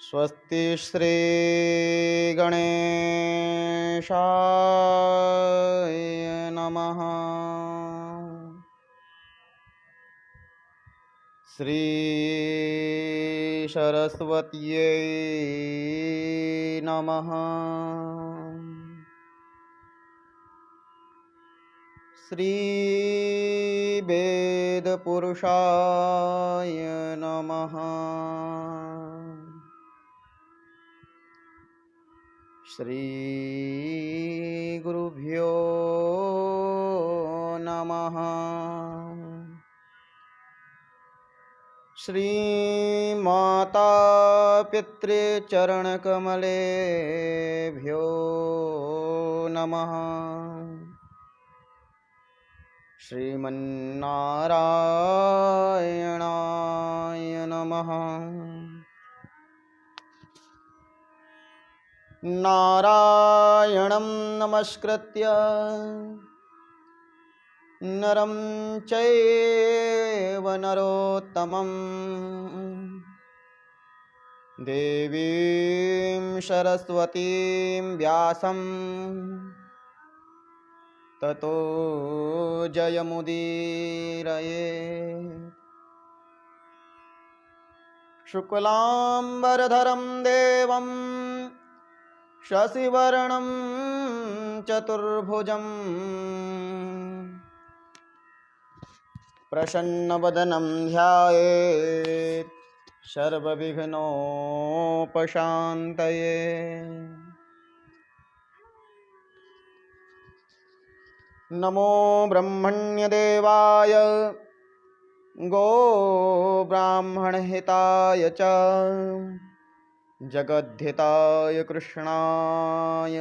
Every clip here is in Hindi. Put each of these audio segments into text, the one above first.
स्वस्ति श्री गणेशाय नमः। श्री सरस्वत्यै नमः। श्री वेदपुरुषाय नमः। श्री गुरुभ्यो नमः। श्री माता पितृचरणकमलेभ्यो नमः। श्रीमन्नारायणाय नमः। नारायणं नमस्कृत्य नरं चैव नरोत्तमं देवीं सरस्वतीं व्यासं ततो जयमुदीरयेत्। शुक्लांबरधरं देवं शशिवर्णं चतुर्भुजं प्रसन्नवदनं ध्यायेत् सर्वविघ्नोपशान्तये। नमो ब्रह्मण्यदेवाय गो ब्राह्मणहिताय च जगद्धिताय कृष्णाय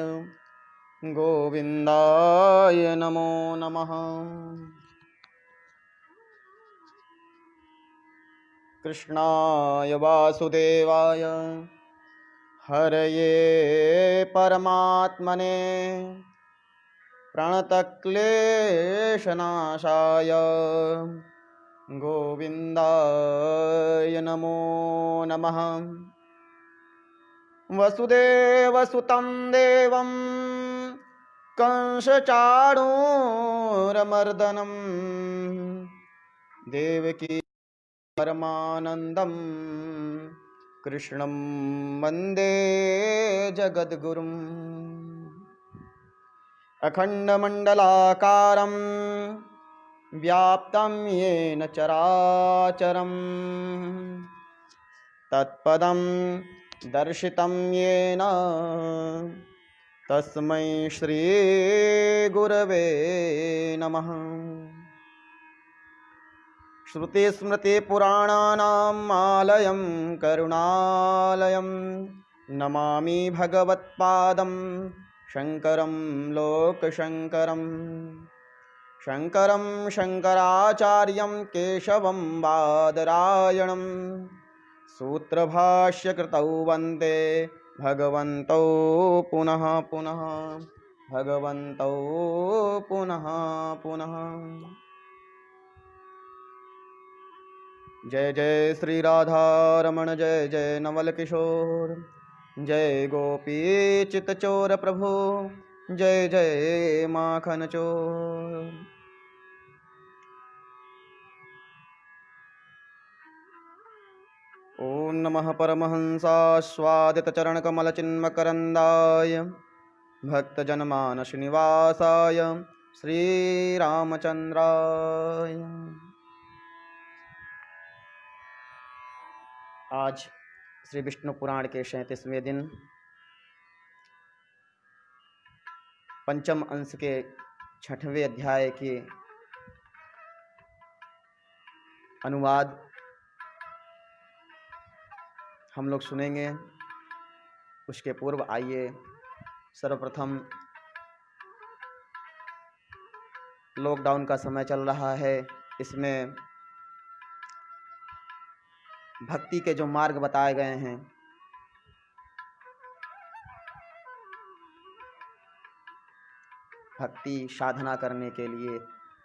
गोविन्दाय नमो नमः। कृष्णाय वासुदेवाय हरये परमात्मने प्रणतक्लेशनाशाय गोविन्दाय नमो नमः। वसुदेवसुतं देवं कंसचाणूरमर्दनं देवकी परमानन्दं कृष्णं वन्दे जगद्गुरुम्। अखण्डमण्डलाकारं व्याप्तं येन चराचरं तत्पदं दर्शितं येन तस्मै श्रीगुरवे नमः। श्रुतिस्मृतिपुराणानाम् आलयं करुणालयं नमामि भगवत्पादं शङ्करं लोकशङ्करं। शङ्करं शङ्कराचार्यं केशवं बादरायणं सूत्रभाष्यकृतौ वन्दे भगवन्तौ पुनः पुनः भगवन्तौ पुनः पुनः। जय जय श्री राधा रमण जय जय नवल किशोर जय गोपी चितचोर प्रभु जय जय माखन चोर। ओम नमः परमहंसास्वादित चरण कमल चिन्मकरंदाय भक्तजनमानस निवासाय श्री रामचंद्राय। आज श्री विष्णु पुराण के 37वें दिन पंचम अंश के 6वें अध्याय के अनुवाद हम लोग सुनेंगे। उसके पूर्व आइए सर्वप्रथम लॉकडाउन का समय चल रहा है, इसमें भक्ति के जो मार्ग बताए गए हैं भक्ति साधना करने के लिए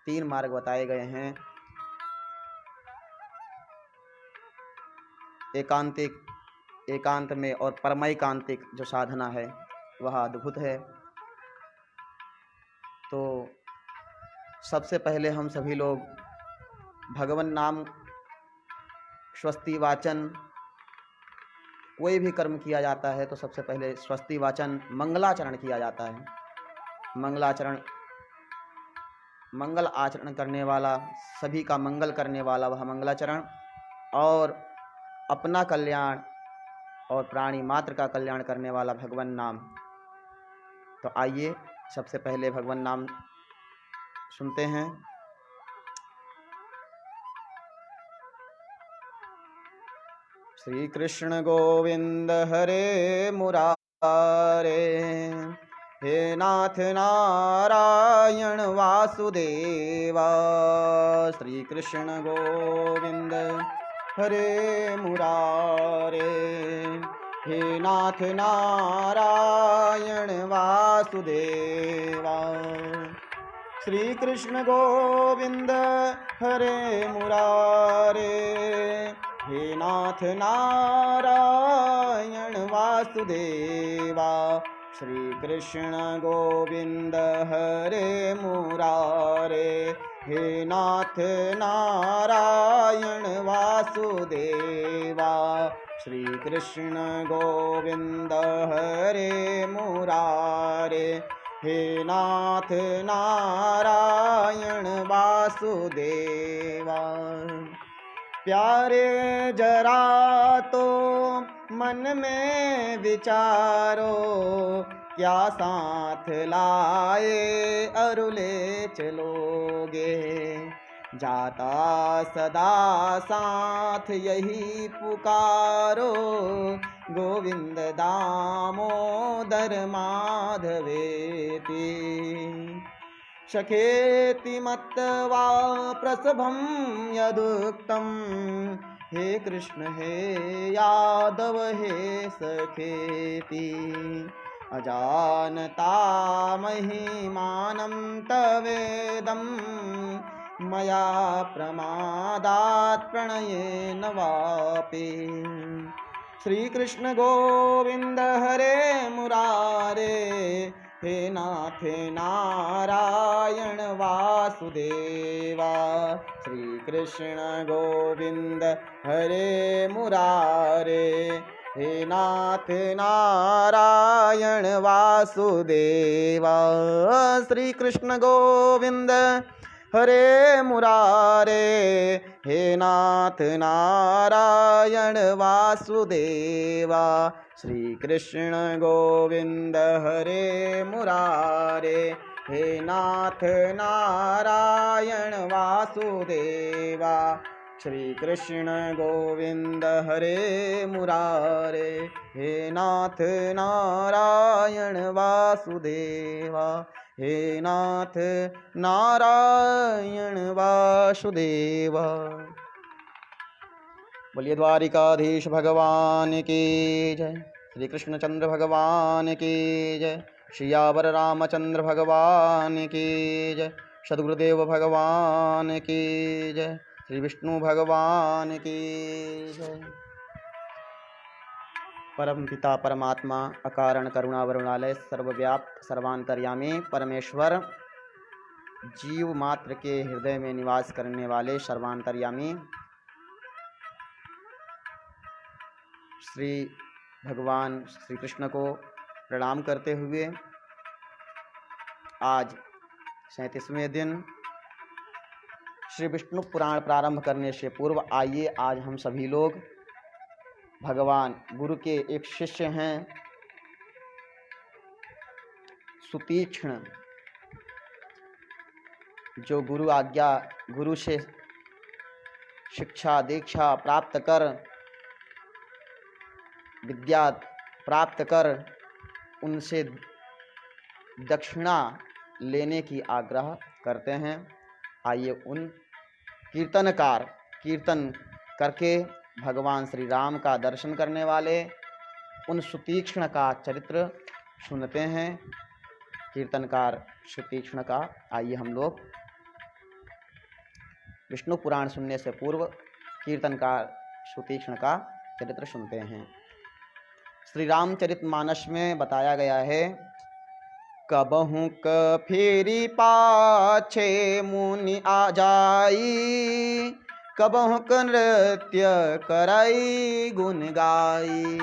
3 मार्ग बताए गए हैं। एकांत में और परमैकांतिक जो साधना है वह अद्भुत है। तो सबसे पहले हम सभी लोग भगवान नाम स्वस्ति वाचन, कोई भी कर्म किया जाता है तो सबसे पहले स्वस्ति वाचन मंगलाचरण किया जाता है। मंगलाचरण, मंगल आचरण करने वाला, सभी का मंगल करने वाला वह मंगलाचरण, और अपना कल्याण और प्राणी मात्र का कल्याण करने वाला भगवान नाम। तो आइए सबसे पहले भगवान नाम सुनते हैं। श्री कृष्ण गोविंद हरे मुरारे, हे नाथ नारायण वासुदेवा। श्री कृष्ण गोविंद हरे मुरारे, हे नाथ नारायण वासुदेवा। श्री कृष्ण गोविंद हरे मुरारे, हे नाथ नारायण वासुदेवा। श्री कृष्ण गोविंद हरे मुरारे, हे नाथ नारायण वासुदेवा। श्री कृष्ण गोविंद हरे मुरारे, हे नाथ नारायण वासुदेवा। प्यारे जरा तो मन में विचारो, क्या साथ लाए अरुले चलोगे। जाता सदा साथ यही पुकारो, गोविंद दामोदर माधवेति। सखेति मत्वा प्रसभं यदुक्तं, हे कृष्ण हे यादव हे सखेति। अजानता महिमानं तवेदं, मया प्रमादात् प्रणयेन वापि। श्री कृष्ण गोविंद हरे मुरारे, हे नाथ नारायण वासुदेवा। श्री कृष्ण गोविंद हरे मुरारे, हे नाथ नारायण वासुदेवा। श्री कृष्ण गोविंद हरे मुरारे, हे नाथ नारायण वासुदेवा। श्री कृष्ण गोविंद हरे मुरारे, हे नाथ नारायण वासुदेवा। श्री कृष्ण गोविंद हरे मुरारे, हे नाथ नारायण वासुदेवा। हे नाथ नारायण वासुदेवा। बोलिए द्वारिकाधीश भगवान की जय। श्री कृष्णचंद्र भगवान की जय। सियावर रामचंद्र भगवान की जय। सद्गुरुदेव भगवान की जय। श्री विष्णु भगवान की जय। परम पिता परमात्मा अकारण करुणा वरुणालय सर्वव्याप्त सर्वांतर्यामी परमेश्वर, जीव मात्र के हृदय में निवास करने वाले सर्वांतर्यामी श्री भगवान श्री कृष्ण को प्रणाम करते हुए आज 37वें दिन श्री विष्णु पुराण प्रारंभ करने से पूर्व आइए आज हम सभी लोग भगवान गुरु के एक शिष्य हैं सुतीक्ष्ण, जो गुरु से शिक्षा दीक्षा प्राप्त कर, विद्या प्राप्त कर उनसे दक्षिणा लेने की आग्रह करते हैं। आइए उन कीर्तन करके भगवान श्री राम का दर्शन करने वाले उन सुतीक्ष्ण का चरित्र सुनते हैं। कीर्तनकार सुतीक्ष्ण का आइए हम लोग विष्णु पुराण सुनने से पूर्व कीर्तनकार सुतीक्ष्ण का चरित्र सुनते हैं। श्री रामचरितमानस में बताया गया है, कबहु क फेरी पाछे मुनि आ जाई, कबहु क नृत्य कराई गुण गाई।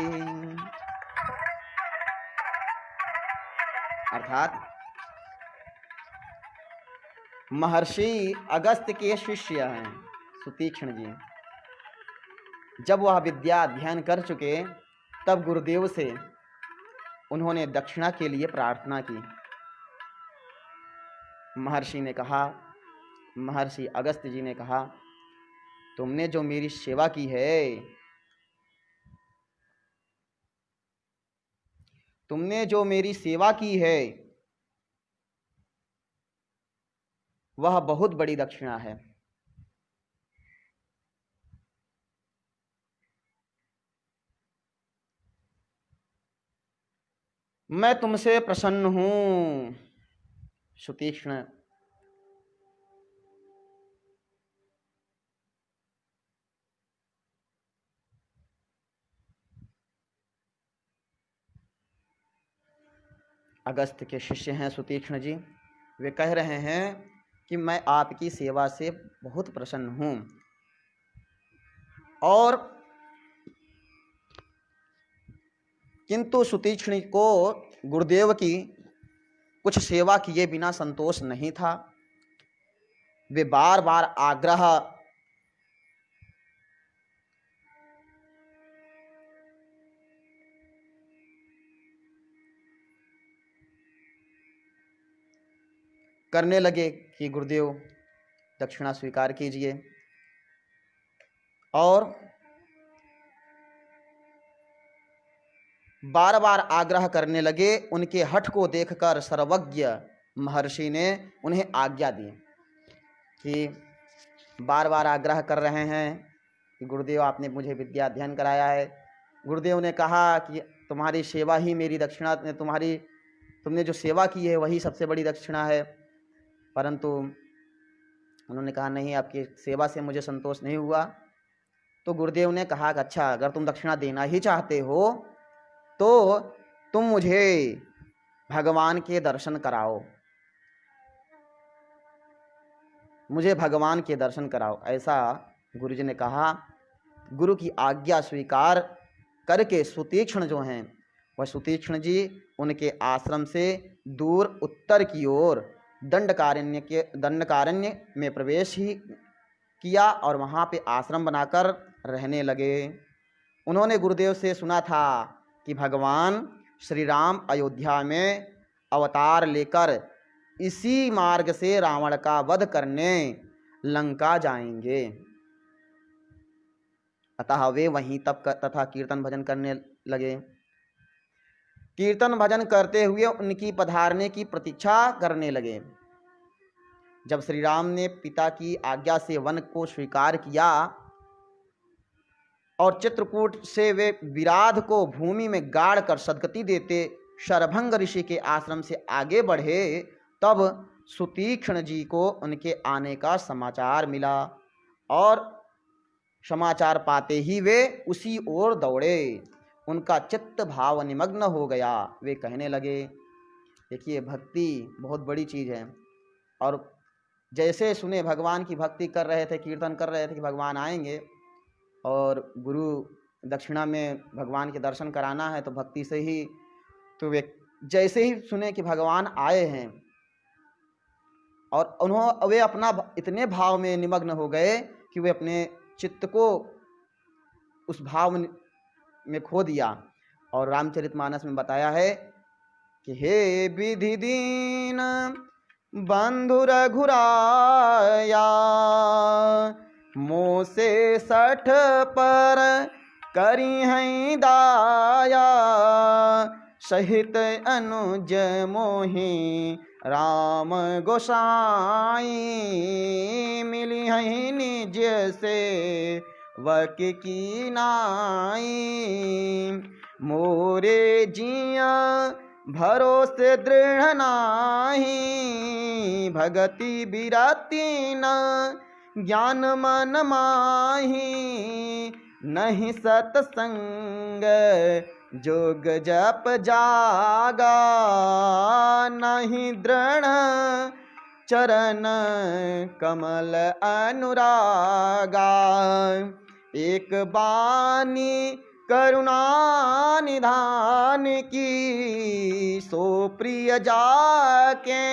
अर्थात महर्षि अगस्त्य के शिष्य हैं सुतीक्ष्ण जी। जब वह विद्या अध्ययन कर चुके तब गुरुदेव से उन्होंने दक्षिणा के लिए प्रार्थना की। महर्षि अगस्त्य जी ने कहा, तुमने जो मेरी सेवा की है, वह बहुत बड़ी दक्षिणा है। मैं तुमसे प्रसन्न हूं। सुतीक्ष्ण अगस्त्य के शिष्य हैं सुतीक्ष्ण जी। वे कह रहे हैं कि मैं आपकी सेवा से बहुत प्रसन्न हूं, और किंतु सुतीक्ष्ण को गुरुदेव की कुछ सेवा किए बिना संतोष नहीं था। वे बार बार आग्रह करने लगे कि गुरुदेव दक्षिणा स्वीकार कीजिए, और बार बार आग्रह करने लगे। उनके हठ को देखकर सर्वज्ञ महर्षि ने उन्हें आज्ञा दी कि बार बार आग्रह कर रहे हैं कि गुरुदेव आपने मुझे विद्या अध्ययन कराया है। गुरुदेव ने कहा कि तुम्हारी सेवा ही मेरी दक्षिणा, तुमने जो सेवा की है वही सबसे बड़ी दक्षिणा है। परंतु उन्होंने कहा नहीं, आपकी सेवा से मुझे संतोष नहीं हुआ। तो गुरुदेव ने कहा कि अच्छा, अगर तुम दक्षिणा देना ही चाहते हो तो तुम मुझे भगवान के दर्शन कराओ, मुझे भगवान के दर्शन कराओ। ऐसा गुरुजी ने कहा। गुरु की आज्ञा स्वीकार करके सुतीक्ष्ण जो हैं, वह सुतीक्ष्ण जी उनके आश्रम से दूर उत्तर की ओर दंडकारण्य में प्रवेश ही किया और वहाँ पे आश्रम बनाकर रहने लगे। उन्होंने गुरुदेव से सुना था कि भगवान श्री राम अयोध्या में अवतार लेकर इसी मार्ग से रावण का वध करने लंका जाएंगे। अतः वे वहीं तप तथा कीर्तन भजन करने लगे। कीर्तन भजन करते हुए उनकी पधारने की प्रतीक्षा करने लगे। जब श्री राम ने पिता की आज्ञा से वन को स्वीकार किया और चित्रकूट से वे विराध को भूमि में गाड़ कर सदगति देते शरभंग ऋषि के आश्रम से आगे बढ़े, तब सुतीक्ष्ण जी को उनके आने का समाचार मिला और समाचार पाते ही वे उसी ओर दौड़े। उनका चित्त भाव निमग्न हो गया। वे कहने लगे, देखिए भक्ति बहुत बड़ी चीज़ है। और जैसे सुने भगवान की भक्ति कर रहे थे, कीर्तन कर रहे थे कि भगवान आएंगे और गुरु दक्षिणा में भगवान के दर्शन कराना है, तो भक्ति से ही, तो वे जैसे ही सुने कि भगवान आए हैं और वे अपना इतने भाव में निमग्न हो गए कि वे अपने चित्त को उस भाव में खो दिया। और रामचरितमानस में बताया है कि हे विधि दीन बंधु रघुराया, मोह से 60 पर करी हैं दाया, सहित अनुज मोहि राम गोसाई, मिली हैं निज से वक की नाई, मोरे जिया भरोसे दृढ़ नाही, भगति बिराती न ज्ञान मन माही, नहीं सतसंग जोग जप जागा, नहीं दृढ़ चरण कमल अनुरागा, एक बानी करुणा निधान की, सो प्रिय जाके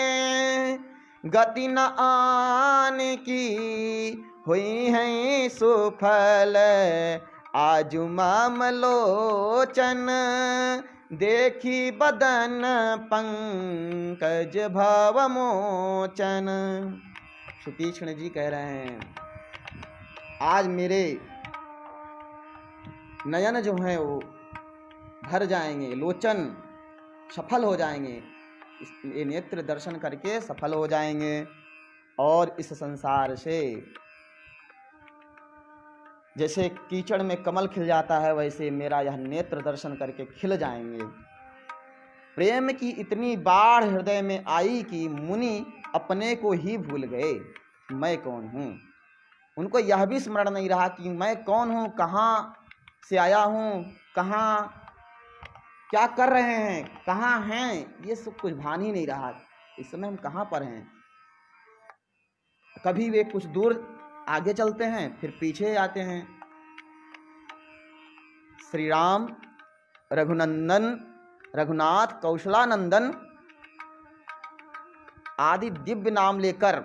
गति न आन की, हुई हैं सुफल आजु मम लोचन, देखी बदन पंकज भव मोचन। सुतीक्ष्ण जी कह रहे हैं आज मेरे नयन जो हैं वो भर जाएंगे, लोचन सफल हो जाएंगे, ये नेत्र दर्शन करके सफल हो जाएंगे और इस संसार से जैसे कीचड़ में कमल खिल जाता है वैसे मेरा यह नेत्र दर्शन करके खिल जाएंगे। प्रेम की इतनी बाढ़ हृदय में आई कि मुनि अपने को ही भूल गए, मैं कौन हूँ। उनको यह भी स्मरण नहीं रहा कि मैं कौन हूँ, कहाँ से आया हूँ, कहाँ क्या कर रहे हैं, कहाँ हैं, ये सब कुछ भान ही नहीं रहा। इस समय हम कहाँ पर हैं। कभी वे कुछ दूर आगे चलते हैं फिर पीछे आते हैं। श्री राम रघुनंदन, रघुनाथ, कौशलानंदन आदि दिव्य नाम लेकर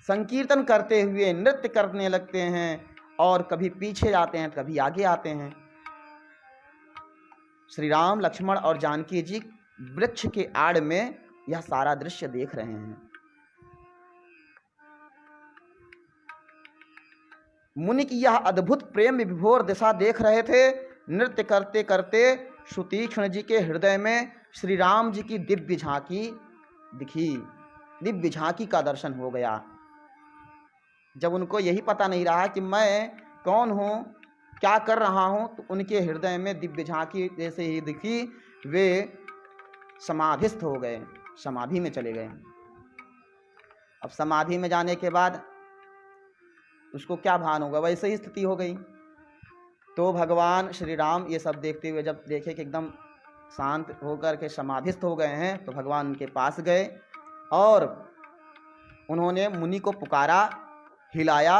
संकीर्तन करते हुए नृत्य करने लगते हैं और कभी पीछे जाते हैं, कभी आगे आते हैं। श्री राम, लक्ष्मण और जानकी जी वृक्ष के आड़ में यह सारा दृश्य देख रहे हैं। मुनि की यह अद्भुत प्रेम विभोर दिशा देख रहे थे। नृत्य करते करते सुतीक्ष्ण जी के हृदय में श्री राम जी की दिव्य झांकी दिखी, दिव्य झांकी का दर्शन हो गया। जब उनको यही पता नहीं रहा कि मैं कौन हूँ, क्या कर रहा हूँ, तो उनके हृदय में दिव्य झांकी जैसे ही दिखी वे समाधिस्थ हो गए, समाधि में चले गए। अब समाधि में जाने के बाद उसको क्या भान होगा, वैसे ही स्थिति हो गई। तो भगवान श्री राम ये सब देखते हुए जब देखे कि एकदम शांत होकर के समाधिस्थ हो गए हैं, तो भगवान उनके पास गए और उन्होंने मुनि को पुकारा, हिलाया,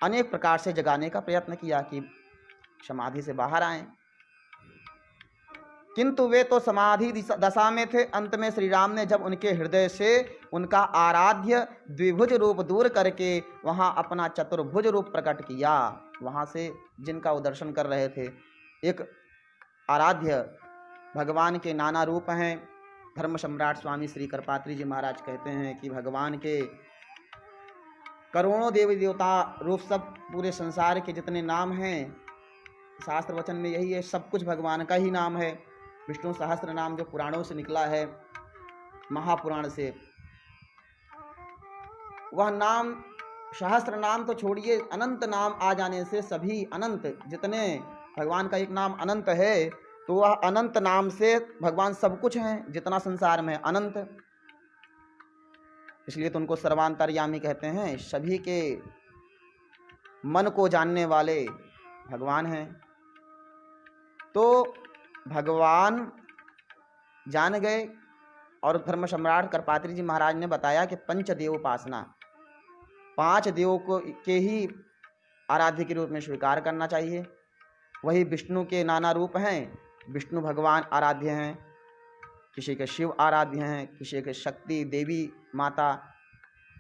अनेक प्रकार से जगाने का प्रयत्न किया कि समाधि से बाहर आएं। किंतु वे तो समाधि दशा में थे। अंत में श्री राम ने जब उनके हृदय से उनका आराध्य द्विभुज रूप दूर करके वहाँ अपना चतुर्भुज रूप प्रकट किया, वहाँ से जिनका वो दर्शन कर रहे थे, एक आराध्य भगवान के नाना रूप हैं। धर्म सम्राट स्वामी श्री करपात्री जी महाराज कहते हैं कि भगवान के करोड़ों देवी देवता रूप, सब पूरे संसार के जितने नाम हैं, शास्त्र वचन में यही है, सब कुछ भगवान का ही नाम है। विष्णु सहस्त्र नाम जो पुराणों से निकला है, महापुराण से, वह नाम सहस्त्र नाम तो छोड़िए, अनंत नाम आ जाने से सभी अनंत, जितने भगवान का एक नाम अनंत है, तो वह अनंत नाम से भगवान सब कुछ हैं, जितना संसार में अनंत। इसलिए तो उनको सर्वांतर्यामी कहते हैं। सभी के मन को जानने वाले भगवान हैं। तो भगवान जान गए और धर्म सम्राट करपात्री जी महाराज ने बताया कि पंचदेव उपासना, 5 देवों को के ही आराध्य के रूप में स्वीकार करना चाहिए। वही विष्णु के नाना रूप हैं, विष्णु भगवान आराध्य हैं, किसी के शिव आराध्य हैं, किसी के शक्ति देवी माता,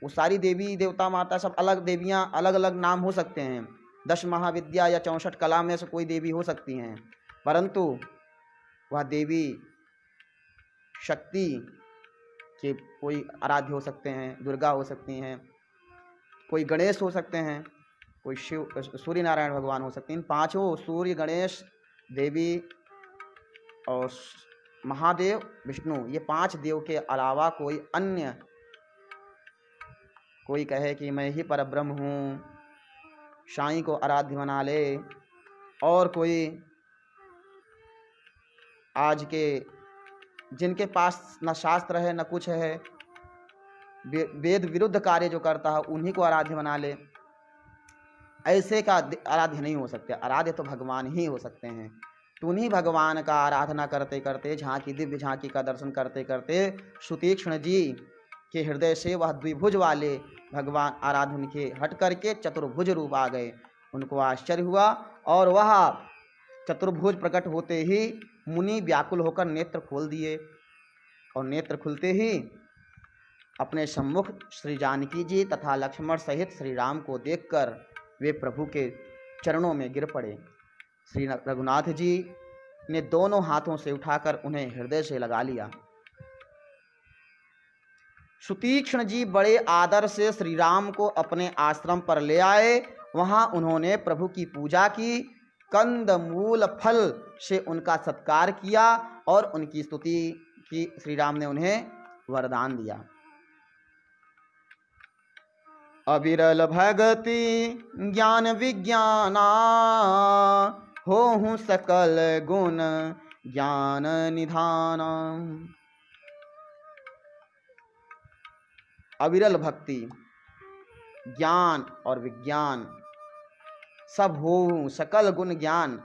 वो सारी देवी देवता माता सब अलग देवियाँ, अलग अलग नाम हो सकते हैं, 10 महाविद्या या 64 कला में से कोई देवी हो सकती हैं, परंतु वह देवी शक्ति के कोई आराध्य हो सकते हैं, दुर्गा हो सकती हैं, कोई गणेश हो सकते हैं, कोई शिव सूर्य नारायण भगवान हो सकते हैं। इन पांचों सूर्य, गणेश, देवी और महादेव, विष्णु, ये 5 देव के अलावा कोई अन्य कोई कहे कि मैं ही परब्रह्म हूँ, साईं को आराध्य बना ले, और कोई आज के जिनके पास न शास्त्र है न कुछ है, वेद विरुद्ध कार्य जो करता है उन्हीं को आराध्य बना ले, ऐसे का आराध्य नहीं हो सकते। आराध्य तो भगवान ही हो सकते हैं। तो उन्हीं भगवान का आराधना करते करते, झांकी दिव्य झांकी का दर्शन करते करते सुतीक्ष्ण जी के हृदय से वह द्विभुज वाले भगवान आराधन के हट करके चतुर्भुज रूप आ गए। उनको आश्चर्य हुआ और वह चतुर्भुज प्रकट होते ही मुनि व्याकुल होकर नेत्र खोल दिए, और नेत्र खुलते ही अपने सम्मुख श्री जानकी जी तथा लक्ष्मण सहित श्री राम को देखकर वे प्रभु के चरणों में गिर पड़े। श्री रघुनाथ जी ने दोनों हाथों से उठाकर उन्हें हृदय से लगा लिया। सुतीक्ष्ण जी बड़े आदर से श्री राम को अपने आश्रम पर ले आए। वहां उन्होंने प्रभु की पूजा की, कंद मूल फल से उनका सत्कार किया और उनकी स्तुति की। श्री राम ने उन्हें वरदान दिया। अविरल भगति ज्ञान विज्ञाना, होहु सकल गुण ज्ञान निधान। अविरल भक्ति, ज्ञान और विज्ञान सब हो, सकल गुण ज्ञान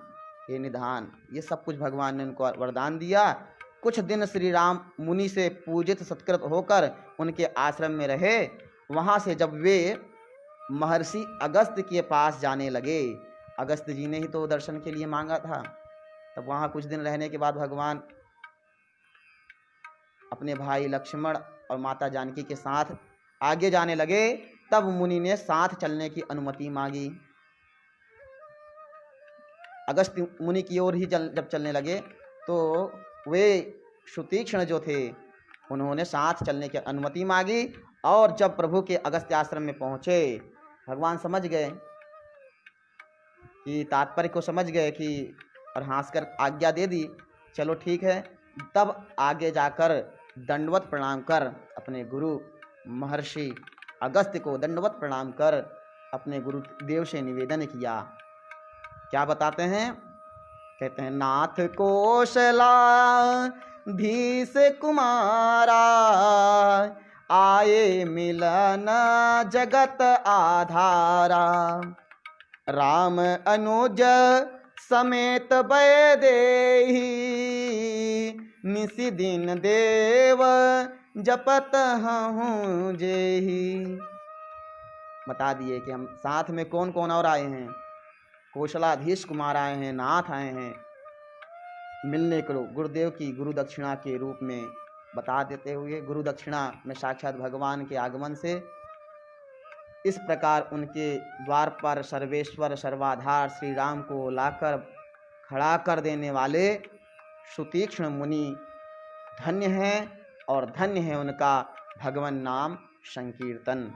ये निधान, ये सब कुछ भगवान ने उनको वरदान दिया। कुछ दिन श्री राम मुनि से पूजित सत्कृत होकर उनके आश्रम में रहे। वहाँ से जब वे महर्षि अगस्त्य के पास जाने लगे, अगस्त्य जी ने ही तो दर्शन के लिए मांगा था, तब वहाँ कुछ दिन रहने के बाद भगवान अपने भाई लक्ष्मण और माता जानकी के साथ आगे जाने लगे। तब मुनि ने साथ चलने की अनुमति मांगी। अगस्त्य मुनि की ओर ही जब चलने लगे तो वे सुतीक्ष्ण जो थे उन्होंने साथ चलने की अनुमति मांगी। और जब प्रभु के अगस्त्य आश्रम में पहुँचे, भगवान समझ गए कि तात्पर्य को समझ गए कि, और हंसकर आज्ञा दे दी, चलो ठीक है। तब आगे जाकर दंडवत प्रणाम कर अपने गुरु महर्षि अगस्त्य को दंडवत प्रणाम कर अपने गुरुदेव से निवेदन किया। क्या बताते हैं? कहते हैं, नाथ कौशला धीस कुमारा, आए मिलन जगत आधारा। राम अनुज समेत वैदेही, निसी दिन देव जपत हूँ जेही। बता दिए कि हम साथ में कौन कौन और आए हैं। कौशलाधीश कुमार आए हैं, नाथ आए हैं मिलने को गुरुदेव की गुरु दक्षिणा के रूप में बता देते हुए। गुरु दक्षिणा में साक्षात भगवान के आगमन से इस प्रकार उनके द्वार पर सर्वेश्वर सर्वाधार श्री राम को लाकर खड़ा कर देने वाले सुतीक्ष्ण मुनि धन्य हैं, और धन्य है उनका भगवान नाम संकीर्तन।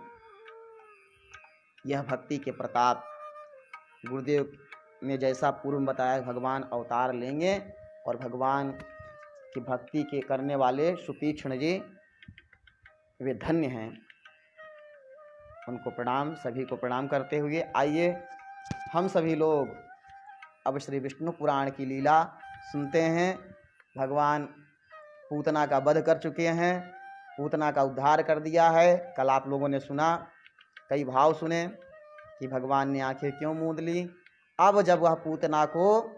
यह भक्ति के प्रताप गुरुदेव ने जैसा पूर्व बताया, भगवान अवतार लेंगे और भगवान की भक्ति के करने वाले सुतीक्ष्ण जी वे धन्य हैं। उनको प्रणाम, सभी को प्रणाम करते हुए आइए हम सभी लोग अब श्री विष्णु पुराण की लीला सुनते हैं। भगवान पूतना का वध कर चुके हैं, पूतना का उद्धार कर दिया है। कल आप लोगों ने सुना, कई भाव सुने कि भगवान ने आंखें क्यों मूंद ली। अब जब वह पूतना को,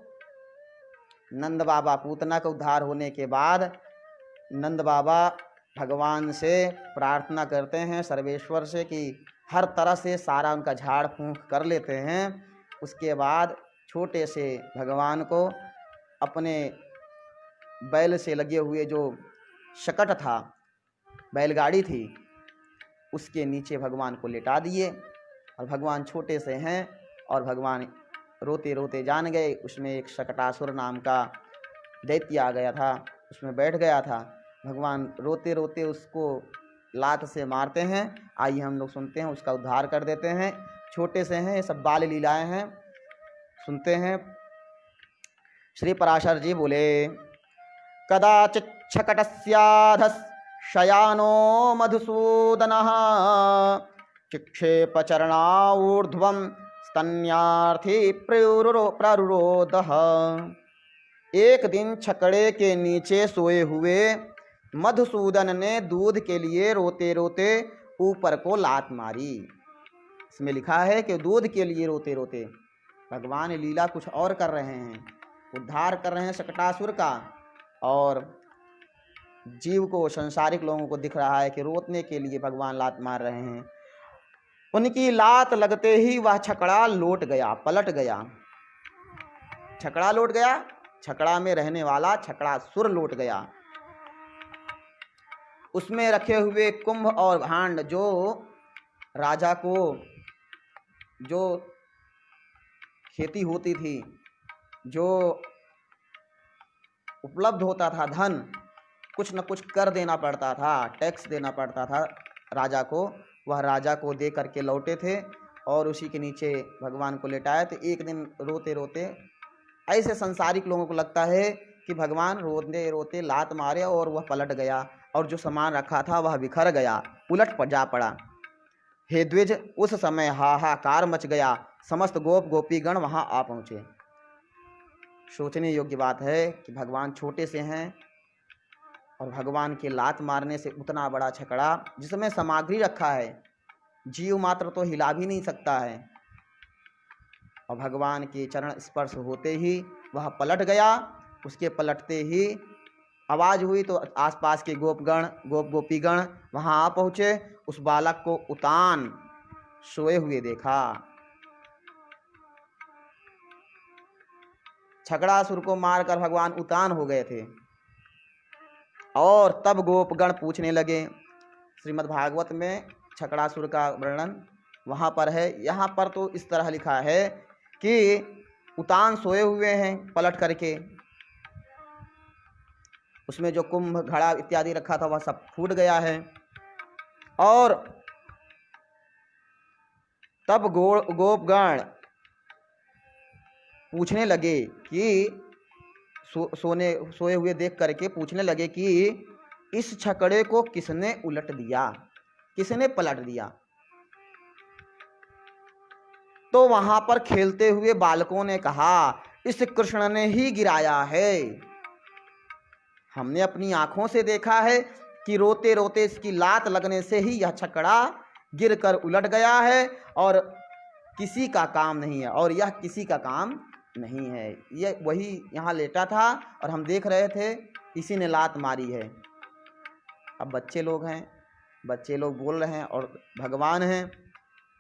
नंद बाबा पूतना का उद्धार होने के बाद नंद बाबा भगवान से प्रार्थना करते हैं सर्वेश्वर से कि हर तरह से सारा उनका झाड़ फूंक कर लेते हैं। उसके बाद छोटे से भगवान को अपने बैल से लगे हुए जो शकट था, बैलगाड़ी थी, उसके नीचे भगवान को लिटा दिए। और भगवान छोटे से हैं और भगवान रोते रोते जान गए। उसमें एक शकटासुर नाम का दैत्य आ गया था, उसमें बैठ गया था। भगवान रोते रोते उसको लात से मारते हैं। आइए हम लोग सुनते हैं, उसका उद्धार कर देते हैं। छोटे से हैं, ये सब बाल लीलाएं हैं, सुनते हैं। श्री पराशर जी बोले, कदाचित् शकटस्याधस् शयानो मधुसूदनः चिक्षेप चरणाऊर्ध्वं स्तन्यार्थी प्ररुरोधः। एक दिन छकड़े के नीचे सोए हुए मधुसूदन ने दूध के लिए रोते रोते ऊपर को लात मारी। इसमें लिखा है कि दूध के लिए रोते रोते भगवान लीला कुछ और कर रहे हैं, उद्धार कर रहे हैं शकटासुर का। और जीव को, संसारिक लोगों को दिख रहा है कि रोतने के लिए भगवान लात मार रहे हैं। उनकी लात लगते ही वह छकड़ा लौट गया, पलट गया। छकड़ा लौट गया, छकड़ा में रहने वाला छकड़ासुर लौट गया। उसमें रखे हुए कुंभ और भांड जो राजा को जो खेती होती थी, जो उपलब्ध होता था धन, कुछ न कुछ कर देना पड़ता था, टैक्स देना पड़ता था राजा को, वह राजा को दे करके लौटे थे और उसी के नीचे भगवान को लेटाए। तो एक दिन रोते रोते, ऐसे संसारिक लोगों को लगता है कि भगवान रोते रोते लात मारे और वह पलट गया और जो सामान रखा था वह बिखर गया, उलट जा पड़ा। हे द्विज, उस समय हाहाकार मच गया, समस्त गोप गोपीगण वहां आ पहुंचे। सोचने योग्य बात है कि भगवान छोटे से हैं और भगवान के लात मारने से उतना बड़ा छकड़ा जिसमें सामग्री रखा है, जीव मात्र तो हिला भी नहीं सकता है, और भगवान के चरण स्पर्श होते ही वह पलट गया। उसके पलटते ही आवाज़ हुई तो आसपास के गोपगण, गोप गोपीगण वहां आ पहुँचे। उस बालक को उतान सोए हुए देखा। छकड़ासुर को मारकर भगवान उतान हो गए थे। और तब गोपगण पूछने लगे। श्रीमद् भागवत में छकड़ासुर का वर्णन वहाँ पर है। यहाँ पर तो इस तरह लिखा है कि उतान सोए हुए हैं पलट करके, उसमें जो कुंभ घड़ा इत्यादि रखा था वह सब फूट गया है। और तब गोपगण पूछने लगे कि सोए हुए देख करके पूछने लगे कि इस छकड़े को किसने उलट दिया, किसने पलट दिया। तो वहां पर खेलते हुए बालकों ने कहा, इस कृष्ण ने ही गिराया है। हमने अपनी आंखों से देखा है कि रोते रोते इसकी लात लगने से ही यह छकड़ा गिरकर उलट गया है और किसी का काम नहीं है, और यह किसी का काम नहीं है। ये वही यहाँ लेटा था और हम देख रहे थे, इसी ने लात मारी है। अब बच्चे लोग हैं, बच्चे लोग बोल रहे हैं और भगवान हैं,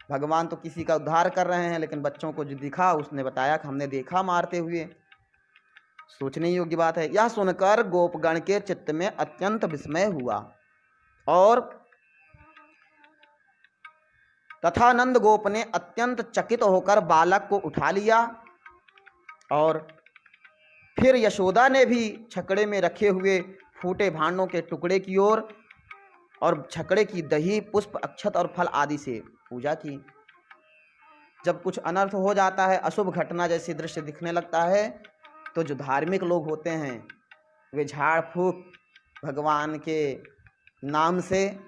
भगवान तो किसी का उद्धार कर रहे हैं, लेकिन बच्चों को जो दिखा उसने बताया कि हमने देखा मारते हुए। सोचने योग्य बात है। यह सुनकर गोपगण के चित्त में अत्यंत विस्मय हुआ और तथा नंद गोप ने अत्यंत चकित होकर बालक को उठा लिया। और फिर यशोदा ने भी छकड़े में रखे हुए फूटे भांडों के टुकड़े की ओर और छकड़े की दही, पुष्प, अक्षत और फल आदि से पूजा की। जब कुछ अनर्थ हो जाता है, अशुभ घटना जैसी दृश्य दिखने लगता है, तो जो धार्मिक लोग होते हैं वे झाड़ फूक भगवान के नाम से,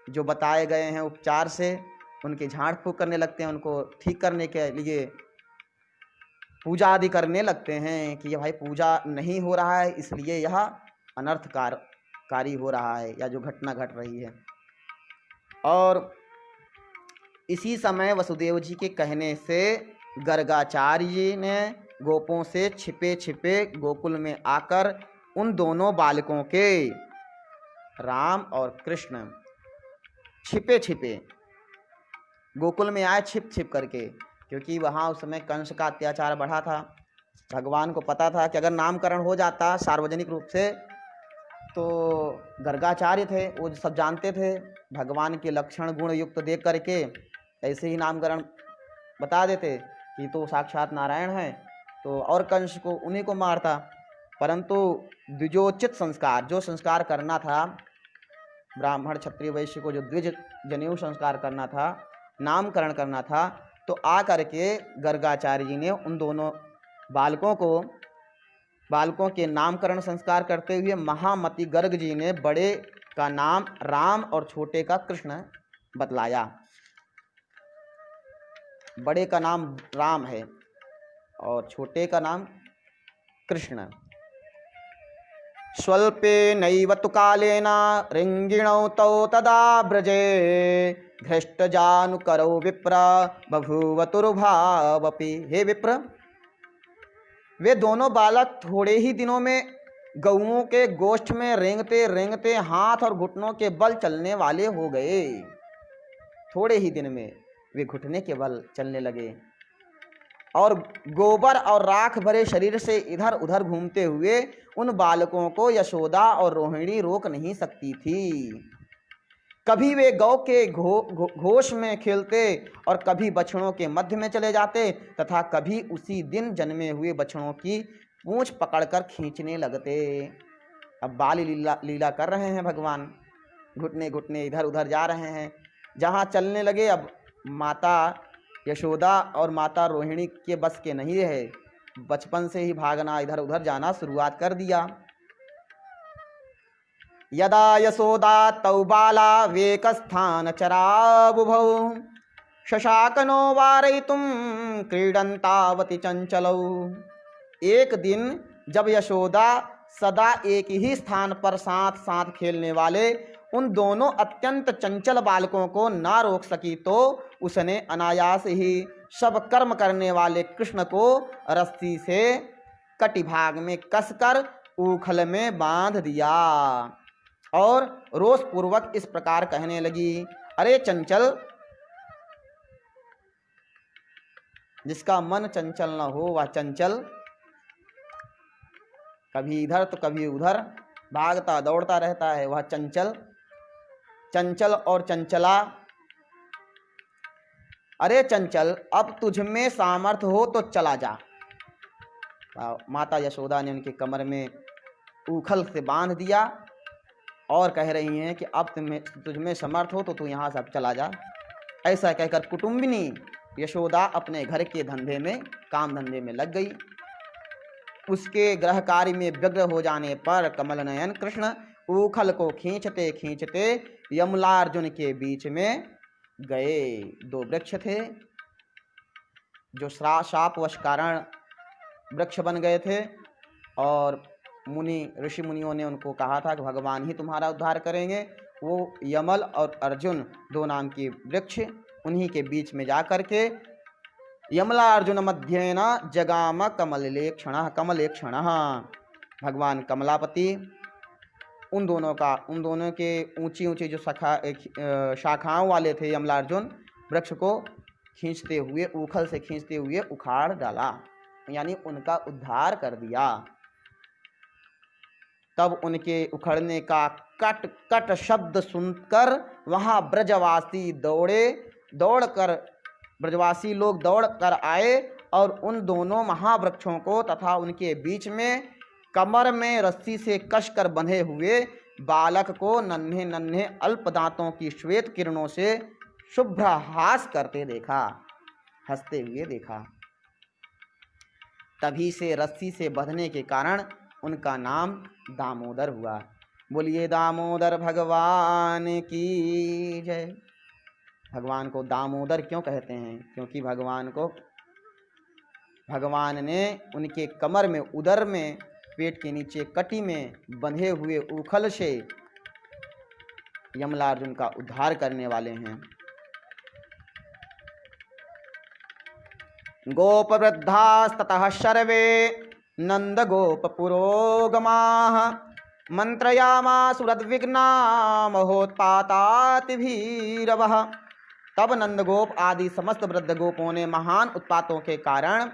जो बताए गए हैं उपचार से, उनके झाड़ फूक करने लगते हैं। उनको ठीक करने के लिए पूजा आदि करने लगते हैं कि ये भाई पूजा नहीं हो रहा है, इसलिए यह अनर्थकारी हो रहा है या जो घटना घट रही है। और इसी समय वसुदेव जी के कहने से गर्गाचार्य जी ने गोपों से छिपे छिपे गोकुल में आकर उन दोनों बालकों के, राम और कृष्ण, छिपे छिपे गोकुल में आए, छिप छिप करके, क्योंकि वहाँ उस समय कंस का अत्याचार बढ़ा था। भगवान को पता था कि अगर नामकरण हो जाता सार्वजनिक रूप से तो गर्गाचार्य थे, वो सब जानते थे, भगवान के लक्षण गुण युक्त देख करके ऐसे ही नामकरण बता देते कि तो साक्षात नारायण है, तो और कंस को उन्हीं को मारता। परंतु द्विजोचित संस्कार, जो संस्कार करना था ब्राह्मण क्षत्रिय वैश्य को, जो द्विज जनेऊ संस्कार करना था, नामकरण करना था, तो आ करके गर्गाचार्य जी ने उन दोनों बालकों के नामकरण संस्कार करते हुए महामति गर्ग जी ने बड़े का नाम राम और छोटे का कृष्ण बतलाया। बड़े का नाम राम है और छोटे का नाम कृष्ण। स्वल्पे नैव तु कालेन रिंगिणौ तौ तदा ब्रजे घृष्टजानुकरौ विप्र बभूवतुर्भावपि। हे विप्र, वे दोनों बालक थोड़े ही दिनों में गऊओं के गोष्ठ में रेंगते रेंगते हाथ और घुटनों के बल चलने वाले हो गए। थोड़े ही दिन में वे घुटने के बल चलने लगे और गोबर और राख भरे शरीर से इधर उधर घूमते हुए उन बालकों को यशोदा और रोहिणी रोक नहीं सकती थी। कभी वे गौ के घोष में खेलते और कभी बछड़ों के मध्य में चले जाते तथा कभी उसी दिन जन्मे हुए बछड़ों की पूंछ पकड़कर खींचने लगते। अब बाल लीला कर रहे हैं भगवान, घुटने घुटने इधर उधर जा रहे हैं। जहाँ चलने लगे अब माता यशोदा और माता रोहिणी के बस के नहीं रहे, बचपन से ही भागना इधर उधर जाना शुरुआत कर दिया। यदा यशोदा तौ बाला वेकस्थान चराबुभौ शशाकनो वारयितुं क्रीडन्तावति चंचलौ। एक दिन जब यशोदा सदा एक ही स्थान पर साथ साथ खेलने वाले उन दोनों अत्यंत चंचल बालकों को ना रोक सकी तो उसने अनायास ही सब कर्म करने वाले कृष्ण को रस्सी से कटिभाग में कसकर ऊखल में बांध दिया और रोष पूर्वक इस प्रकार कहने लगी, अरे चंचल, जिसका मन चंचल न हो वह चंचल, कभी इधर तो कभी उधर भागता दौड़ता रहता है, वह चंचल। चंचल और चंचला, अरे चंचल, अब तुझ में सामर्थ्य हो तो चला जा। माता यशोदा ने उनके कमर में ऊखल से बांध दिया और कह रही हैं कि अब तुझ में समर्थ हो तो तू यहाँ से अब चला जा। ऐसा कहकर कुटुंबिनी यशोदा अपने घर के धंधे में, काम धंधे में लग गई। उसके गृह कार्य में व्यग्र हो जाने पर कमल नयन कृष्ण ऊखल को खींचते खींचते यमलार्जुन के बीच में गए। दो वृक्ष थे जो शापवश कारण वृक्ष बन गए थे और ऋषि मुनियों ने उनको कहा था कि भगवान ही तुम्हारा उद्धार करेंगे। वो यमल और अर्जुन दो नाम के वृक्ष, उन्हीं के बीच में जा करके यमलार्जुन मध्येन जगाम कमलेक्षण, भगवान कमलापति उन दोनों के ऊंची ऊंची जो शाखाओं वाले थे यमलार्जुन, वृक्ष को खींचते हुए, ऊखल से खींचते हुए उखाड़ डाला, यानी उनका उद्धार कर दिया। तब उनके उखड़ने का कट कट शब्द सुनकर वहाँ ब्रजवासी लोग दौड़ कर आए और उन दोनों महावृक्षों को तथा उनके बीच में कमर में रस्सी से कसकर बंधे हुए बालक को नन्हे नन्हे अल्प दांतों की श्वेत किरणों से शुभ्र हास करते देखा, हंसते हुए देखा। तभी से रस्सी से बंधने के कारण उनका नाम दामोदर हुआ। बोलिए दामोदर भगवान की जय। भगवान को दामोदर क्यों कहते हैं? क्योंकि भगवान ने उनके कमर में, उदर में, पेट के नीचे कटी में बंधे हुए ऊखल से यमलार्जुन का उद्धार करने वाले हैं। गोप वृद्धास्ततः सर्वे नंद गोप पुरोगमाः मंत्रयामासुरद्विग्ना महोत्पातातिभीरवः। तब नंदगोप आदि समस्त वृद्ध गोपों ने महान उत्पातों के कारण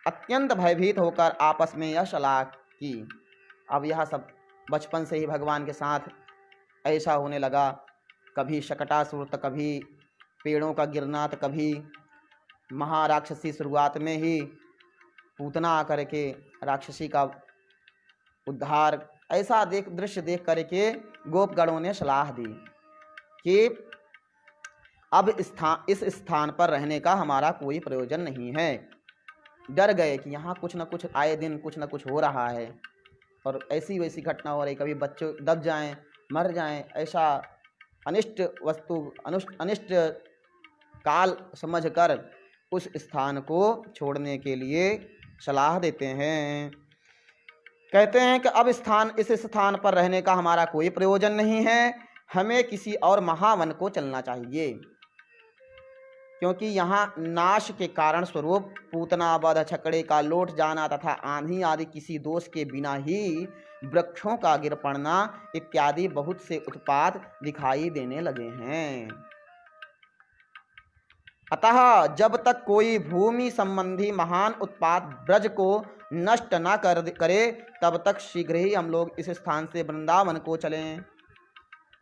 अत्यंत भयभीत होकर आपस में यह सलाह की। अब यह सब बचपन से ही भगवान के साथ ऐसा होने लगा, कभी शकटासुर तो कभी पेड़ों का गिरना तो कभी महाराक्षसी शुरुआत में ही पूतना आकर के राक्षसी का उद्धार। ऐसा दृश्य देख करके गोपगणों ने सलाह दी कि अब इस स्थान पर रहने का हमारा कोई प्रयोजन नहीं है। डर गए कि यहाँ कुछ न कुछ आए दिन कुछ न कुछ हो रहा है और ऐसी वैसी घटना हो रही, कभी बच्चों दब जाएं, मर जाएं, ऐसा अनिष्ट वस्तु अनिष्ट काल समझकर उस स्थान को छोड़ने के लिए सलाह देते हैं। कहते हैं कि अब इस स्थान पर रहने का हमारा कोई प्रयोजन नहीं है, हमें किसी और महावन को चलना चाहिए, क्योंकि यहाँ नाश के कारण स्वरूप पूतना वध, छकड़े का लौट जाना तथा आंधी आदि किसी दोष के बिना ही वृक्षों का गिर पड़ना इत्यादि बहुत से उत्पात दिखाई देने लगे हैं। अतः जब तक कोई भूमि संबंधी महान उत्पात ब्रज को नष्ट न करे तब तक शीघ्र ही हम लोग इस स्थान से वृंदावन को चलें।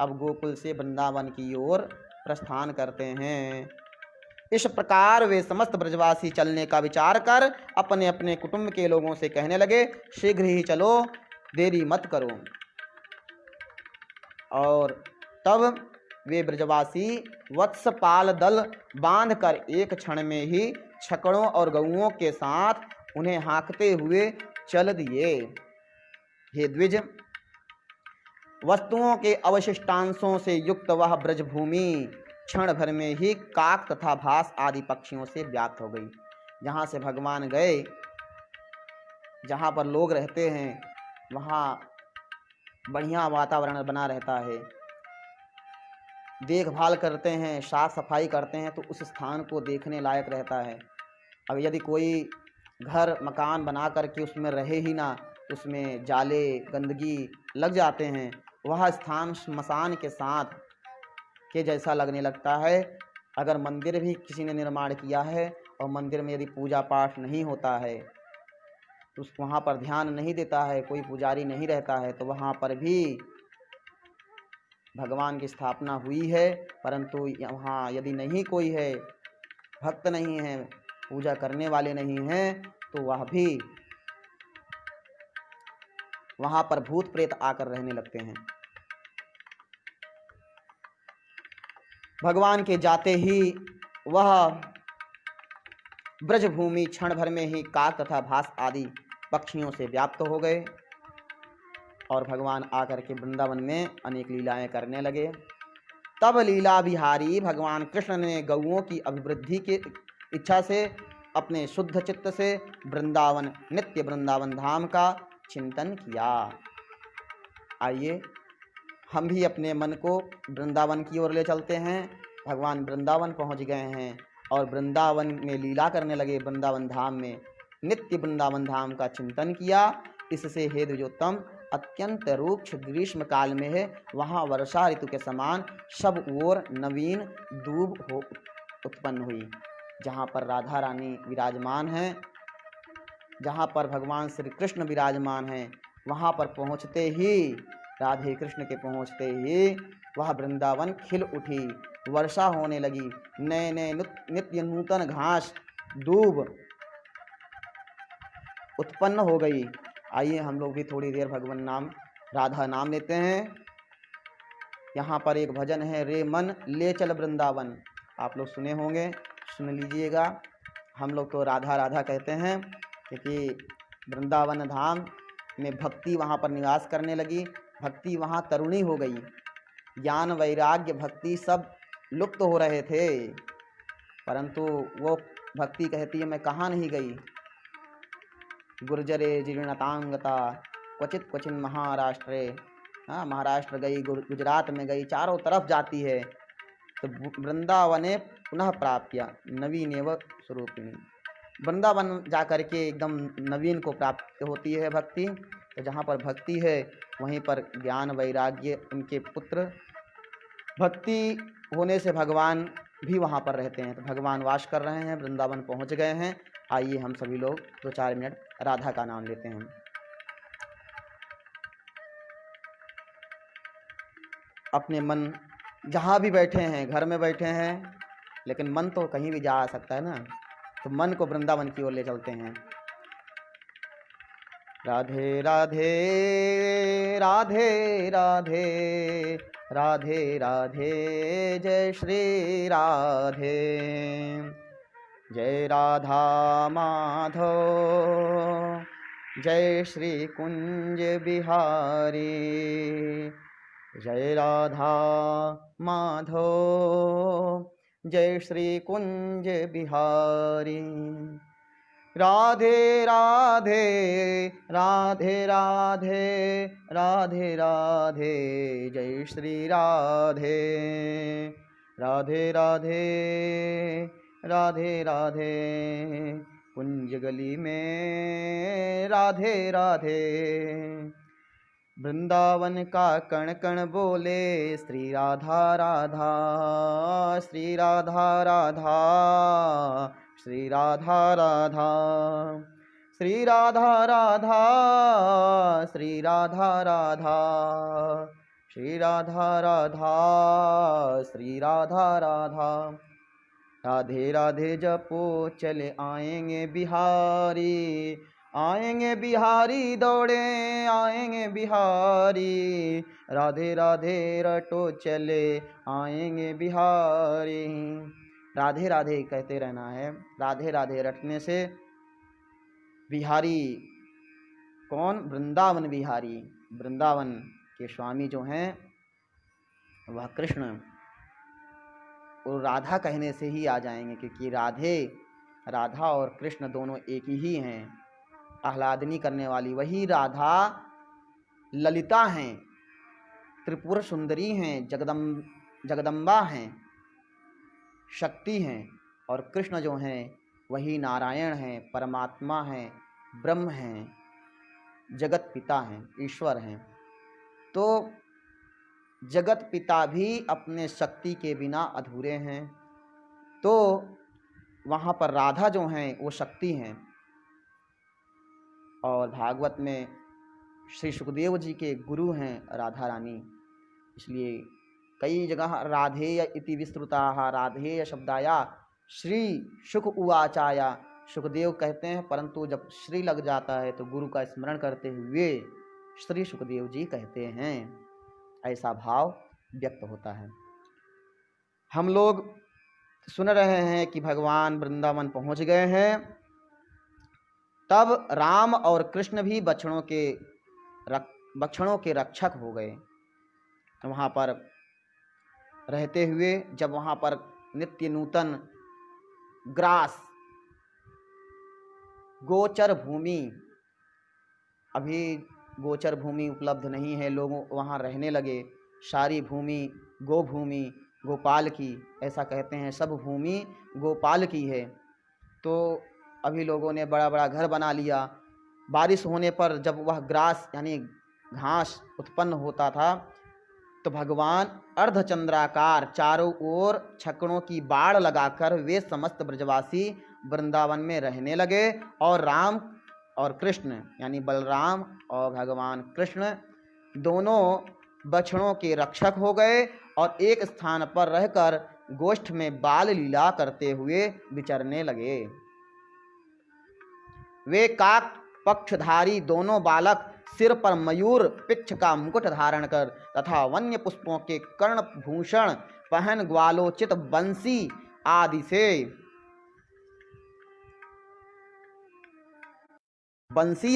अब गोकुल से वृंदावन की ओर प्रस्थान करते हैं। इस प्रकार वे समस्त ब्रजवासी चलने का विचार कर अपने अपने कुटुंब के लोगों से कहने लगे, शीघ्र ही चलो, देरी मत करो। और तब वे ब्रजवासी वत्सपाल दल बांधकर एक क्षण में ही छकड़ों और गऊओं के साथ उन्हें हाँकते हुए चल दिए। हे द्विज, वस्तुओं के अवशिष्टांशों से युक्त वह ब्रजभूमि क्षण भर में ही काक तथा भास आदि पक्षियों से व्याप्त हो गई। जहाँ से भगवान गए, जहाँ पर लोग रहते हैं, वहाँ बढ़िया वातावरण बना रहता है, देखभाल करते हैं, साफ सफाई करते हैं, तो उस स्थान को देखने लायक रहता है। अब यदि कोई घर मकान बना करके उसमें रहे ही ना, उसमें जाले गंदगी लग जाते हैं, वह स्थान श्मशान के साथ के जैसा लगने लगता है। अगर मंदिर भी किसी ने निर्माण किया है और मंदिर में यदि पूजा पाठ नहीं होता है, तो वहाँ पर ध्यान नहीं देता है, कोई पुजारी नहीं रहता है, तो वहाँ पर भी भगवान की स्थापना हुई है, परंतु वहाँ यदि नहीं कोई है, भक्त नहीं है, पूजा करने वाले नहीं हैं, तो वह भी वहाँ पर भूत प्रेत आकर रहने लगते हैं। भगवान के जाते ही वह ब्रजभूमि क्षण भर में ही काक तथा भास आदि पक्षियों से व्याप्त हो गए और भगवान आकर के वृंदावन में अनेक लीलाएं करने लगे। तब लीला बिहारी भगवान कृष्ण ने गौओं की अभिवृद्धि की इच्छा से अपने शुद्ध चित्त से वृंदावन नित्य वृंदावन धाम का चिंतन किया। आइए हम भी अपने मन को वृंदावन की ओर ले चलते हैं। भगवान वृंदावन पहुंच गए हैं और वृंदावन में लीला करने लगे। वृंदावन धाम में नित्य वृंदावन धाम का चिंतन किया। इससे हे द्विजोत्तम अत्यंत रूक्ष ग्रीष्म काल में है, वहाँ वर्षा ऋतु के समान सब ओर नवीन दूब हो उत्पन्न हुई। जहाँ पर राधा रानी विराजमान हैं, जहाँ पर भगवान श्री कृष्ण विराजमान हैं, वहाँ पर पहुँचते ही, राधे कृष्ण के पहुँचते ही वह वृंदावन खिल उठी, वर्षा होने लगी, नए नए नित्य नूतन घास दूब उत्पन्न हो गई। आइए हम लोग भी थोड़ी देर भगवान नाम राधा नाम लेते हैं। यहाँ पर एक भजन है, रे मन ले चल वृंदावन, आप लोग सुने होंगे, सुन लीजिएगा। हम लोग तो राधा राधा कहते हैं क्योंकि वृंदावन धाम में भक्ति वहाँ पर निवास करने लगी। भक्ति वहाँ तरुणी हो गई, ज्ञान वैराग्य भक्ति सब लुप्त हो रहे थे, परंतु वो भक्ति कहती है मैं कहाँ नहीं गई। गुर्जरे जीर्णतांगता क्वचित क्वचिन महाराष्ट्रे, हाँ महाराष्ट्र गई, गुजरात में गई, चारों तरफ जाती है। तो वृंदावने पुनः प्राप्य नवीनेव स्वरूपिणी, वृंदावन जा कर के एकदम नवीन को प्राप्त होती है भक्ति। तो जहाँ पर भक्ति है वहीं पर ज्ञान वैराग्य उनके पुत्र, भक्ति होने से भगवान भी वहाँ पर रहते हैं। तो भगवान वास कर रहे हैं, वृंदावन पहुँच गए हैं। आइए हम सभी लोग 2-4 मिनट राधा का नाम लेते हैं। अपने मन जहाँ भी बैठे हैं, घर में बैठे हैं, लेकिन मन तो कहीं भी जा सकता है ना, तो मन को वृंदावन की ओर ले चलते हैं। राधे राधे राधे राधे राधे राधे जय श्री राधे, जय राधा माधव जय श्री कुंज बिहारी, जय राधा माधव जय श्री कुंज बिहारी। राधे राधे राधे राधे राधे राधे जय श्री राधे, राधे राधे राधे राधे कुंज गली में राधे राधे। वृंदावन का कण कण बोले श्री राधा राधा, श्री राधा राधा, श्री राधा राधा, श्री राधा राधा, श्री राधा राधा, श्री राधा राधा, श्री राधा राधा। राधे राधे जपो चले आएंगे बिहारी, आएंगे बिहारी दौड़े आएंगे बिहारी, राधे राधे रटो चले आएंगे बिहारी। राधे राधे कहते रहना है। राधे राधे रटने से बिहारी कौन? वृंदावन बिहारी। वृंदावन के स्वामी जो हैं वह कृष्ण, और राधा कहने से ही आ जाएंगे, क्योंकि राधा और कृष्ण दोनों एक ही हैं। आह्लादनी करने वाली वही राधा ललिता हैं, त्रिपुर सुंदरी हैं, जगदम्बा हैं, शक्ति हैं, और कृष्ण जो हैं वही नारायण हैं, परमात्मा हैं, ब्रह्म हैं, जगत पिता हैं, ईश्वर हैं। तो जगत पिता भी अपने शक्ति के बिना अधूरे हैं, तो वहाँ पर राधा जो हैं वो शक्ति हैं। और भागवत में श्री सुखदेव जी के गुरु हैं राधा रानी, इसलिए कई जगह राधेय इति विस्तृताः, राधेय शब्दाया श्री सुख उवाचाया, सुखदेव कहते हैं, परंतु जब श्री लग जाता है तो गुरु का स्मरण करते हुए श्री सुखदेव जी कहते हैं। ऐसा भाव व्यक्त होता है। हम लोग सुन रहे हैं कि भगवान वृंदावन पहुंच गए हैं। तब राम और कृष्ण भी बछड़ों के रक्षक हो गए। वहाँ पर रहते हुए जब वहाँ पर नित्य नूतन ग्रास गोचर भूमि, अभी गोचर भूमि उपलब्ध नहीं है, लोग वहाँ रहने लगे। सारी भूमि गोभूमि, गोपाल की, ऐसा कहते हैं, सब भूमि गोपाल की है। तो अभी लोगों ने बड़ा बड़ा घर बना लिया। बारिश होने पर जब वह ग्रास यानी घास उत्पन्न होता था तो भगवान अर्धचंद्राकार चारों ओर छकड़ों की बाड़ लगाकर वे समस्त ब्रजवासी वृंदावन में रहने लगे। और राम और कृष्ण यानी बलराम और भगवान कृष्ण दोनों बछड़ों के रक्षक हो गए और एक स्थान पर रहकर गोष्ठ में बाल लीला करते हुए विचरने लगे। वे काक पक्षधारी दोनों बालक सिर पर मयूर पिच्छ का मुकुट धारण कर तथा वन्य पुष्पों के कर्ण भूषण पहन ग्वालोचित बंसी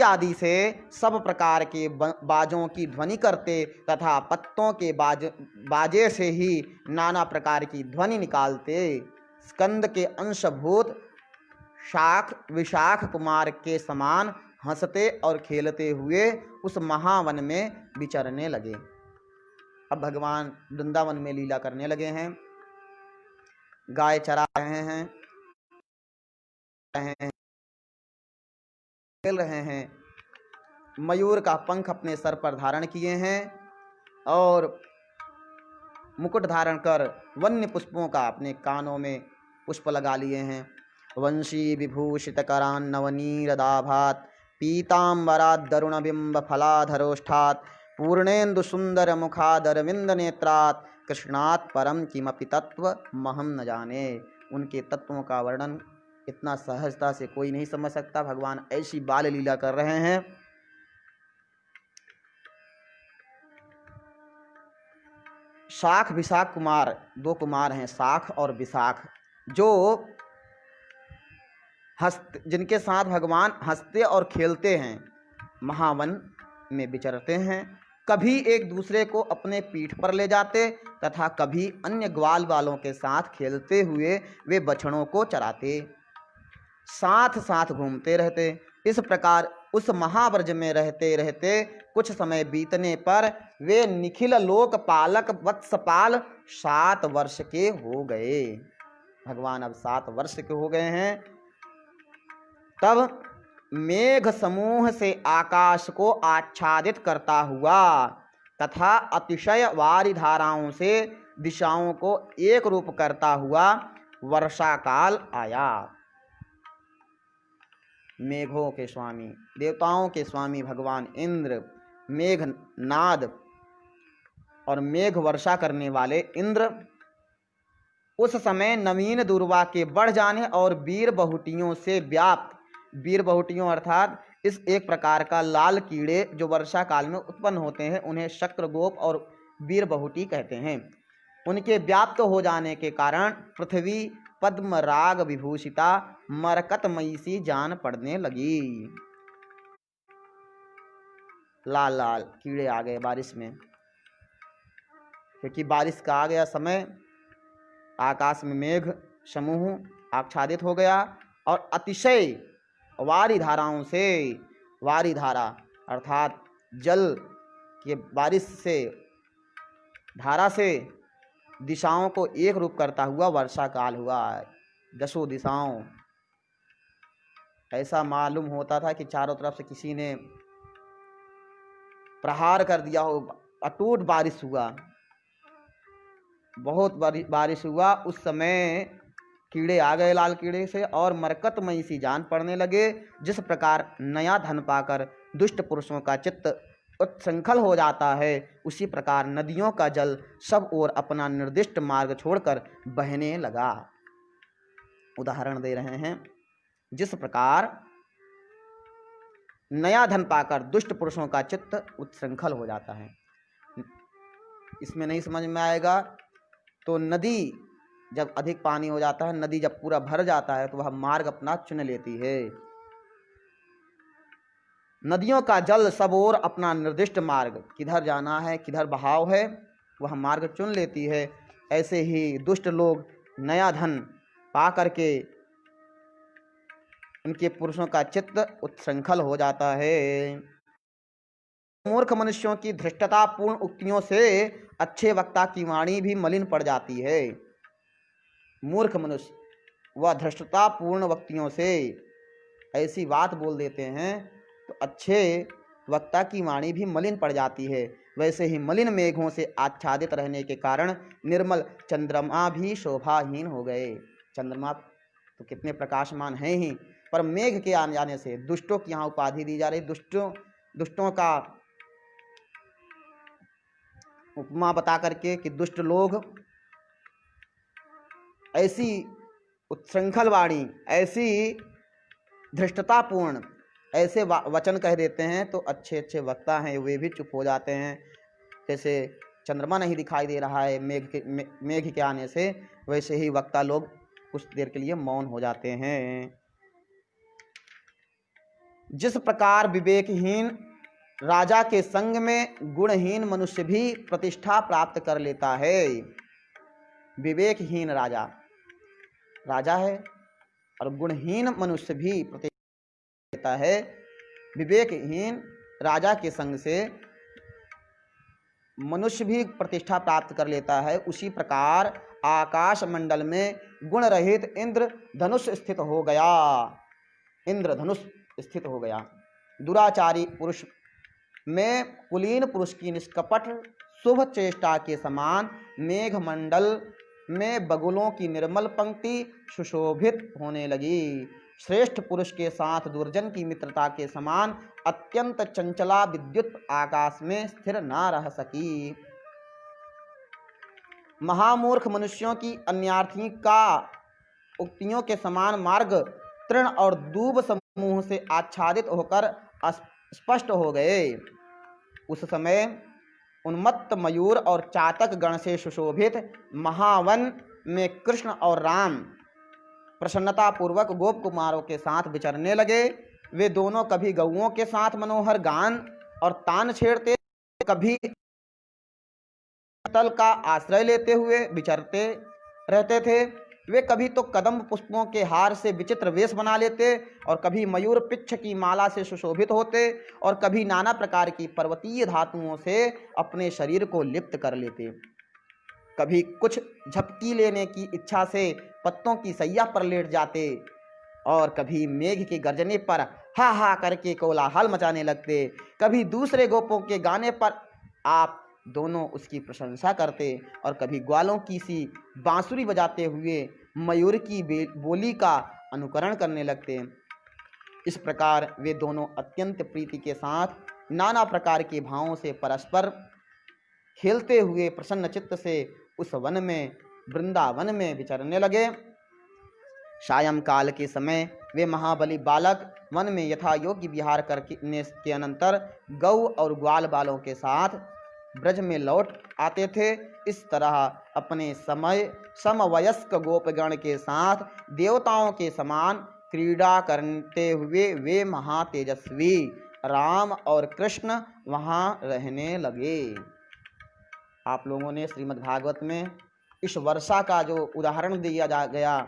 आदि से सब प्रकार के बाजों की ध्वनि करते तथा पत्तों के बाजे से ही नाना प्रकार की ध्वनि निकालते। स्कंद के अंशभूत विशाख कुमार के समान हंसते और खेलते हुए उस महावन में विचरने लगे। अब भगवान वृंदावन में लीला करने लगे हैं। गाय चरा रहे हैं, खेल रहे हैं, मयूर का पंख अपने सर पर धारण किए हैं और मुकुट धारण कर वन्य पुष्पों का अपने कानों में पुष्प लगा लिए हैं। वंशी विभूषित करान्नवनीरदाभात पीताम्बराद् दरुणबिंब फलाधरोष्ठात् पूर्णेन्दु सुंदर मुखादरविंद नेत्रात् कृष्णात् परम किमपि तत्व महम न जाने। उनके तत्वों का वर्णन इतना सहजता से कोई नहीं समझ सकता। भगवान ऐसी बाल लीला कर रहे हैं। शाख विशाख कुमार, दो कुमार हैं, शाख और विशाख, जो जिनके साथ भगवान हंसते और खेलते हैं, महावन में विचरते हैं। कभी एक दूसरे को अपने पीठ पर ले जाते तथा कभी अन्य ग्वाल वालों के साथ खेलते हुए वे बछड़ों को चराते, साथ साथ घूमते रहते। इस प्रकार उस महाव्रज में रहते रहते कुछ समय बीतने पर वे निखिल लोक पालक वत्सपाल 7 वर्ष के हो गए। भगवान अब 7 वर्ष के हो गए हैं। तब मेघ समूह से आकाश को आच्छादित करता हुआ तथा अतिशय वारी धाराओं से दिशाओं को एक रूप करता हुआ वर्षा काल आया। मेघों के स्वामी, देवताओं के स्वामी भगवान इंद्र, मेघनाद और मेघ वर्षा करने वाले इंद्र उस समय नवीन दुर्वा के बढ़ जाने और वीर बहुटियों से व्याप्त, वीर बहुटियों अर्थात इस एक प्रकार का लाल कीड़े जो वर्षा काल में उत्पन्न होते हैं, उन्हें शक्रगोप और वीर बहुटी कहते हैं, उनके व्याप्त हो जाने के कारण पृथ्वी पद्म राग विभूषिता मरकतमयी सी जान पड़ने लगी। लाल लाल कीड़े आ गए बारिश में, क्योंकि बारिश का आ गया समय। आकाश में मेघ समूह आच्छादित हो गया और अतिशय वारी धाराओं से, वारी धारा अर्थात जल के बारिश से, धारा से दिशाओं को एक रूप करता हुआ वर्षा काल हुआ। 10 दिशाओं, ऐसा मालूम होता था कि चारों तरफ से किसी ने प्रहार कर दिया हो। अटूट बारिश हुआ, बहुत बारिश हुआ। उस समय कीड़े आ गए लाल कीड़े से और मरकतमयी सी जान पड़ने लगे। जिस प्रकार नया धन पाकर दुष्ट पुरुषों का चित्त उत्संखल हो जाता है, उसी प्रकार नदियों का जल सब ओर अपना निर्दिष्ट मार्ग छोड़कर बहने लगा। उदाहरण दे रहे हैं, जिस प्रकार नया धन पाकर दुष्ट पुरुषों का चित्त उत्संखल हो जाता है। इसमें नहीं समझ में आएगा तो नदी जब अधिक पानी हो जाता है, नदी जब पूरा भर जाता है तो वह मार्ग अपना चुन लेती है। नदियों का जल सब ओर अपना निर्दिष्ट मार्ग, किधर जाना है, किधर बहाव है, वह मार्ग चुन लेती है। ऐसे ही दुष्ट लोग नया धन पा करके उनके पुरुषों का चित्त उत्संखल हो जाता है। मूर्ख मनुष्यों की धृष्टतापूर्ण उक्तियों से अच्छे वक्ता की वाणी भी मलिन पड़ जाती है। मूर्ख मनुष्य वह धृष्टतापूर्ण वक्तियों से ऐसी बात बोल देते हैं तो अच्छे वक्ता की वाणी भी मलिन पड़ जाती है। वैसे ही मलिन मेघों से आच्छादित रहने के कारण निर्मल चंद्रमा भी शोभाहीन हो गए। चंद्रमा तो कितने प्रकाशमान हैं ही, पर मेघ के आने जाने से दुष्टों की यहाँ उपाधि दी जा रही। दुष्टों का उपमा बता करके कि दुष्ट लोग ऐसी उत्सृंखल वाणी, ऐसी धृष्टतापूर्ण ऐसे वचन कह देते हैं तो अच्छे अच्छे वक्ता हैं वे भी चुप हो जाते हैं। जैसे चंद्रमा नहीं दिखाई दे रहा है मेघ के आने से, वैसे ही वक्ता लोग कुछ देर के लिए मौन हो जाते हैं। जिस प्रकार विवेकहीन राजा के संग में गुणहीन मनुष्य भी प्रतिष्ठा प्राप्त कर लेता है। विवेकहीन राजा है और गुणहीन मनुष्य भी प्रतिष्ठा लेता है। विवेकहीन राजा के संग से मनुष्य भी प्रतिष्ठा प्राप्त कर लेता है। उसी प्रकार आकाश मंडल में गुण रहित इंद्र धनुष स्थित हो गया। इंद्रधनुष स्थित हो गया। दुराचारी पुरुष में कुलीन पुरुष की निष्कपट शुभ चेष्टा के समान मेघमंडल में बगुलों की निर्मल पंक्ति सुशोभित होने लगी। श्रेष्ठ पुरुष के साथ दुर्जन की मित्रता के समान अत्यंत चंचला विद्युत आकाश में स्थिर न रह सकी। महामूर्ख मनुष्यों की अन्यार्थी का उक्तियों के समान मार्ग तृण और दूब समूह से आच्छादित होकर स्पष्ट हो गए। उस समय उन्मत्त मयूर और चातक गण से सुशोभित महावन में कृष्ण और राम प्रसन्नतापूर्वक गोप कुमारों के साथ विचरने लगे। वे दोनों कभी गौओं के साथ मनोहर गान और तान छेड़ते, कभी तल का आश्रय लेते हुए विचरते रहते थे। वे कभी तो कदम पुष्पों के हार से विचित्र वेश बना लेते और कभी मयूर पिच्छ की माला से सुशोभित होते और कभी नाना प्रकार की पर्वतीय धातुओं से अपने शरीर को लिप्त कर लेते। कभी कुछ झपकी लेने की इच्छा से पत्तों की सैया पर लेट जाते और कभी मेघ के गर्जने पर हा हा करके कोलाहल मचाने लगते। कभी दूसरे गोपों के गाने पर आप दोनों उसकी प्रशंसा करते और कभी ग्वालों की सी बांसुरी बजाते हुए मयूर की बोली का अनुकरण करने लगते। इस प्रकार वे दोनों अत्यंत प्रीति के साथ नाना प्रकार के भावों से परस्पर खेलते हुए प्रसन्न चित्त से उस वन में वृंदावन में विचरने लगे। सायंकाल के समय वे महाबली बालक वन में यथा योग्य विहार करने के अनंतर गौ और ग्वाल बालों के साथ ब्रज में लौट आते थे। इस तरह अपने समय समवयस्क गोपगण के साथ देवताओं के समान क्रीड़ा करते हुए वे महातेजस्वी राम और कृष्ण वहाँ रहने लगे। आप लोगों ने श्रीमद् भागवत में इस वर्षा का जो उदाहरण दिया गया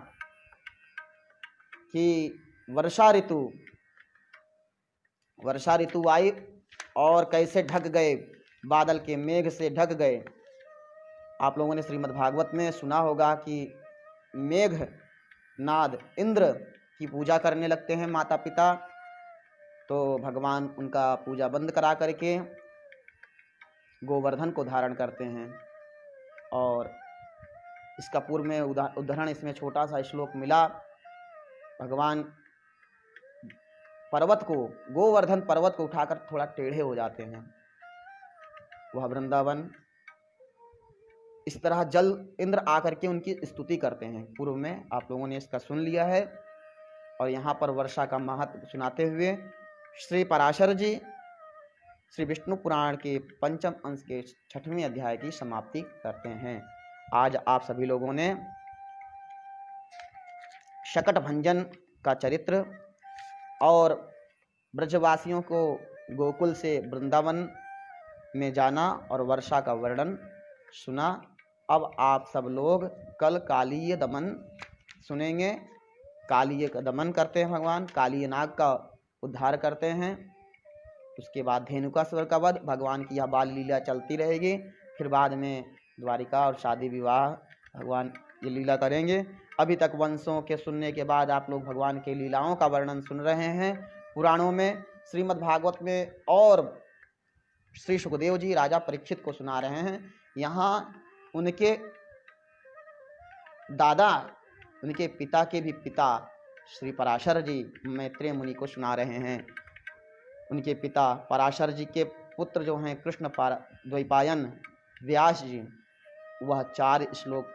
कि वर्षा ऋतु आई और कैसे ढक गए, बादल के मेघ से ढक गए। आप लोगों ने श्रीमद् भागवत में सुना होगा कि मेघ नाद इंद्र की पूजा करने लगते हैं माता पिता, तो भगवान उनका पूजा बंद करा करके गोवर्धन को धारण करते हैं। और इसका पूर्व में उदाहरण इसमें छोटा सा श्लोक मिला। भगवान पर्वत को, गोवर्धन पर्वत को उठाकर थोड़ा टेढ़े हो जाते हैं, वह वृंदावन। इस तरह जल इंद्र आकर के उनकी स्तुति करते हैं। पूर्व में आप लोगों ने इसका सुन लिया है। और यहाँ पर वर्षा का महत्व सुनाते हुए श्री पराशर जी श्री विष्णु पुराण के पंचम अंश के 6वें अध्याय की समाप्ति करते हैं। आज आप सभी लोगों ने शकट भंजन का चरित्र और ब्रजवासियों को गोकुल से वृंदावन में जाना और वर्षा का वर्णन सुना। अब आप सब लोग कल कालीय दमन सुनेंगे। कालीय का दमन करते हैं भगवान, कालीय नाग का उद्धार करते हैं। उसके बाद धेनुकासुर का वध, भगवान की यह बाल लीला चलती रहेगी। फिर बाद में द्वारिका और शादी विवाह भगवान ये लीला करेंगे। अभी तक वंशों के सुनने के बाद आप लोग भगवान के लीलाओं का वर्णन सुन रहे हैं पुराणों में, श्रीमद् भागवत में, और श्री सुखदेव जी राजा परीक्षित को सुना रहे हैं। यहाँ उनके दादा, उनके पिता के भी पिता श्री पराशर जी मैत्रेय मुनि को सुना रहे हैं। उनके पिता पराशर जी के पुत्र जो हैं कृष्ण द्वैपायन व्यास जी, वह 4 श्लोक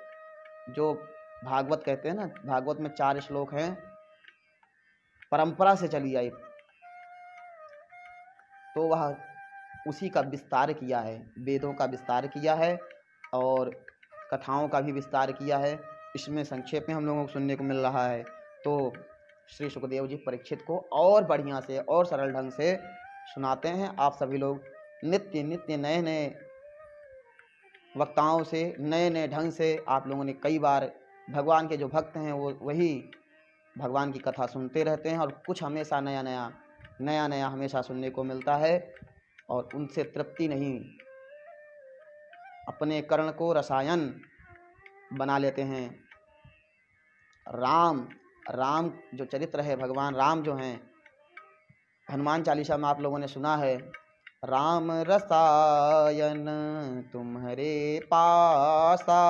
जो भागवत कहते हैं ना, भागवत में 4 श्लोक हैं, परंपरा से चली आई, तो वह उसी का विस्तार किया है, वेदों का विस्तार किया है और कथाओं का भी विस्तार किया है। इसमें संक्षेप में हम लोगों को सुनने को मिल रहा है। तो श्री सुखदेव जी परीक्षित को और बढ़िया से और सरल ढंग से सुनाते हैं। आप सभी लोग नित्य नित्य नए नए वक्ताओं से, नए नए ढंग से आप लोगों ने कई बार, भगवान के जो भक्त हैं वो वही भगवान की कथा सुनते रहते हैं और कुछ हमेशा नया नया हमेशा सुनने को मिलता है और उनसे तृप्ति नहीं, अपने कर्ण को रसायन बना लेते हैं। राम जो चरित्र है, भगवान राम जो हैं, हनुमान चालीसा में आप लोगों ने सुना है, राम रसायन तुम्हारे पासा,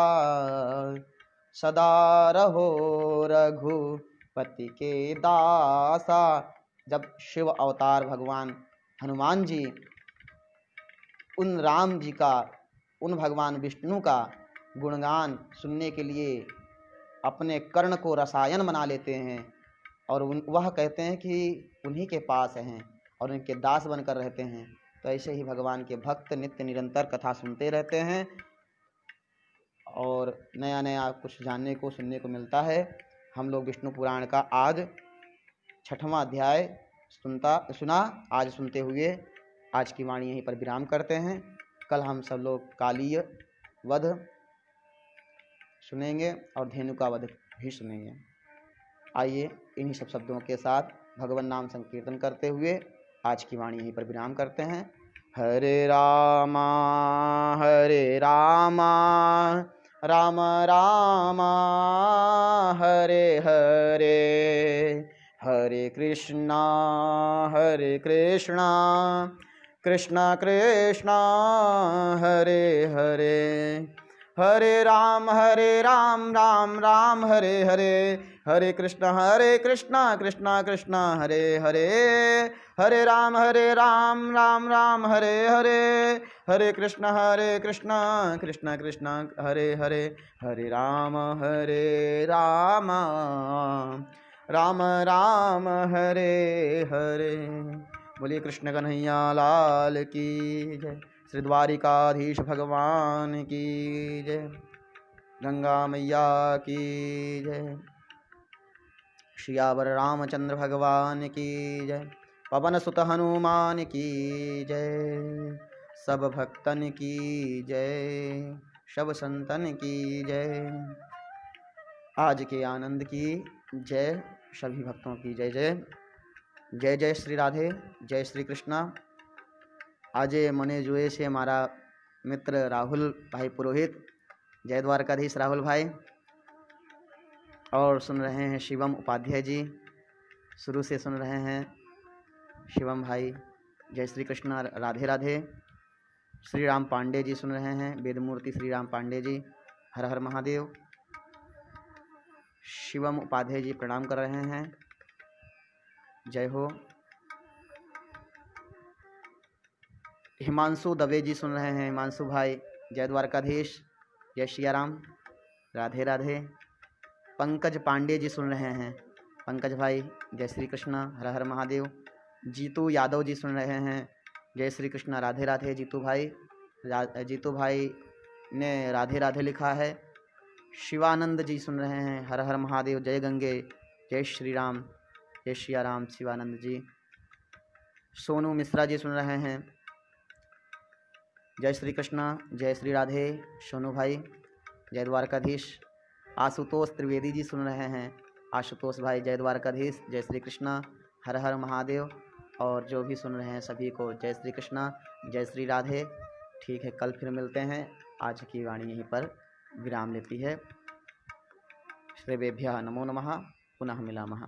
सदा रहो रघु पति के दासा। जब शिव अवतार भगवान हनुमान जी उन राम जी का, उन भगवान विष्णु का गुणगान सुनने के लिए अपने कर्ण को रसायन बना लेते हैं और वह कहते हैं कि उन्हीं के पास हैं और उनके दास बनकर रहते हैं, तो ऐसे ही भगवान के भक्त नित्य निरंतर कथा सुनते रहते हैं और नया नया कुछ जानने को सुनने को मिलता है। हम लोग विष्णु पुराण का आज 6वां अध्याय सुना। आज सुनते हुए आज की वाणी यहीं पर विराम करते हैं। कल हम सब लोग कालीय वध सुनेंगे और धेनु का वध भी सुनेंगे। आइए इन्हीं सब शब्दों के साथ भगवान नाम संकीर्तन करते हुए आज की वाणी यहीं पर विराम करते हैं। हरे रामा राम रामा हरे हरे, हरे कृष्णा कृष्णा कृष्णा हरे हरे, हरे राम राम राम हरे हरे, हरे कृष्णा कृष्णा कृष्णा हरे हरे, हरे राम राम राम हरे हरे, हरे कृष्णा कृष्णा कृष्णा हरे हरे, हरे राम राम राम हरे हरे। बोलिए कृष्ण कन्हैया लाल की जय। श्री द्वारिकाधीश भगवान की जय। गंगा मैया की जय। सियावर रामचंद्र भगवान की जय। पवन सुत हनुमान की जय। सब भक्तन की जय, सब संतन की जय। आज के आनंद की जय, सभी भक्तों की जय जय। जय जय श्री राधे, जय श्री कृष्णा। आज मने जुए से हमारा मित्र राहुल भाई पुरोहित, जय द्वारकाधीश राहुल भाई। और सुन रहे हैं शिवम उपाध्याय जी, शुरू से सुन रहे हैं शिवम भाई। जय श्री कृष्णा, राधे राधे। श्री राम पांडे जी सुन रहे हैं, वेदमूर्ति श्री राम पांडे जी, हर हर महादेव। शिवम उपाध्याय जी प्रणाम कर रहे हैं, जय हो। हिमांशु दवे जी सुन रहे हैं, हिमांशु भाई, जय द्वारकाधीश, जय सिया राम, राधे राधे। पंकज पांडे जी सुन रहे हैं, पंकज भाई, जय श्री कृष्णा, हर हर महादेव। जीतू यादव जी सुन रहे हैं, जय श्री कृष्णा, राधे राधे। जीतू भाई ने राधे राधे लिखा है। शिवानंद जी सुन रहे हैं, हर हर महादेव, जय गंगे, जय श्री राम, जय सिया राम। शिवानंद जी। सोनू मिश्रा जी सुन रहे हैं, जय श्री कृष्णा, जय श्री राधे। सोनू भाई, जय द्वारकाधीश। आशुतोष त्रिवेदी जी सुन रहे हैं, आशुतोष भाई, जय द्वारकाधीश, जय श्री कृष्णा, हर हर महादेव। और जो भी सुन रहे हैं सभी को जय श्री कृष्णा, जय श्री राधे। ठीक है, कल फिर मिलते हैं। आज की वाणी यहीं पर विराम लेती है। श्रेवेभ्यः नमो नमः, पुनः मिलामः।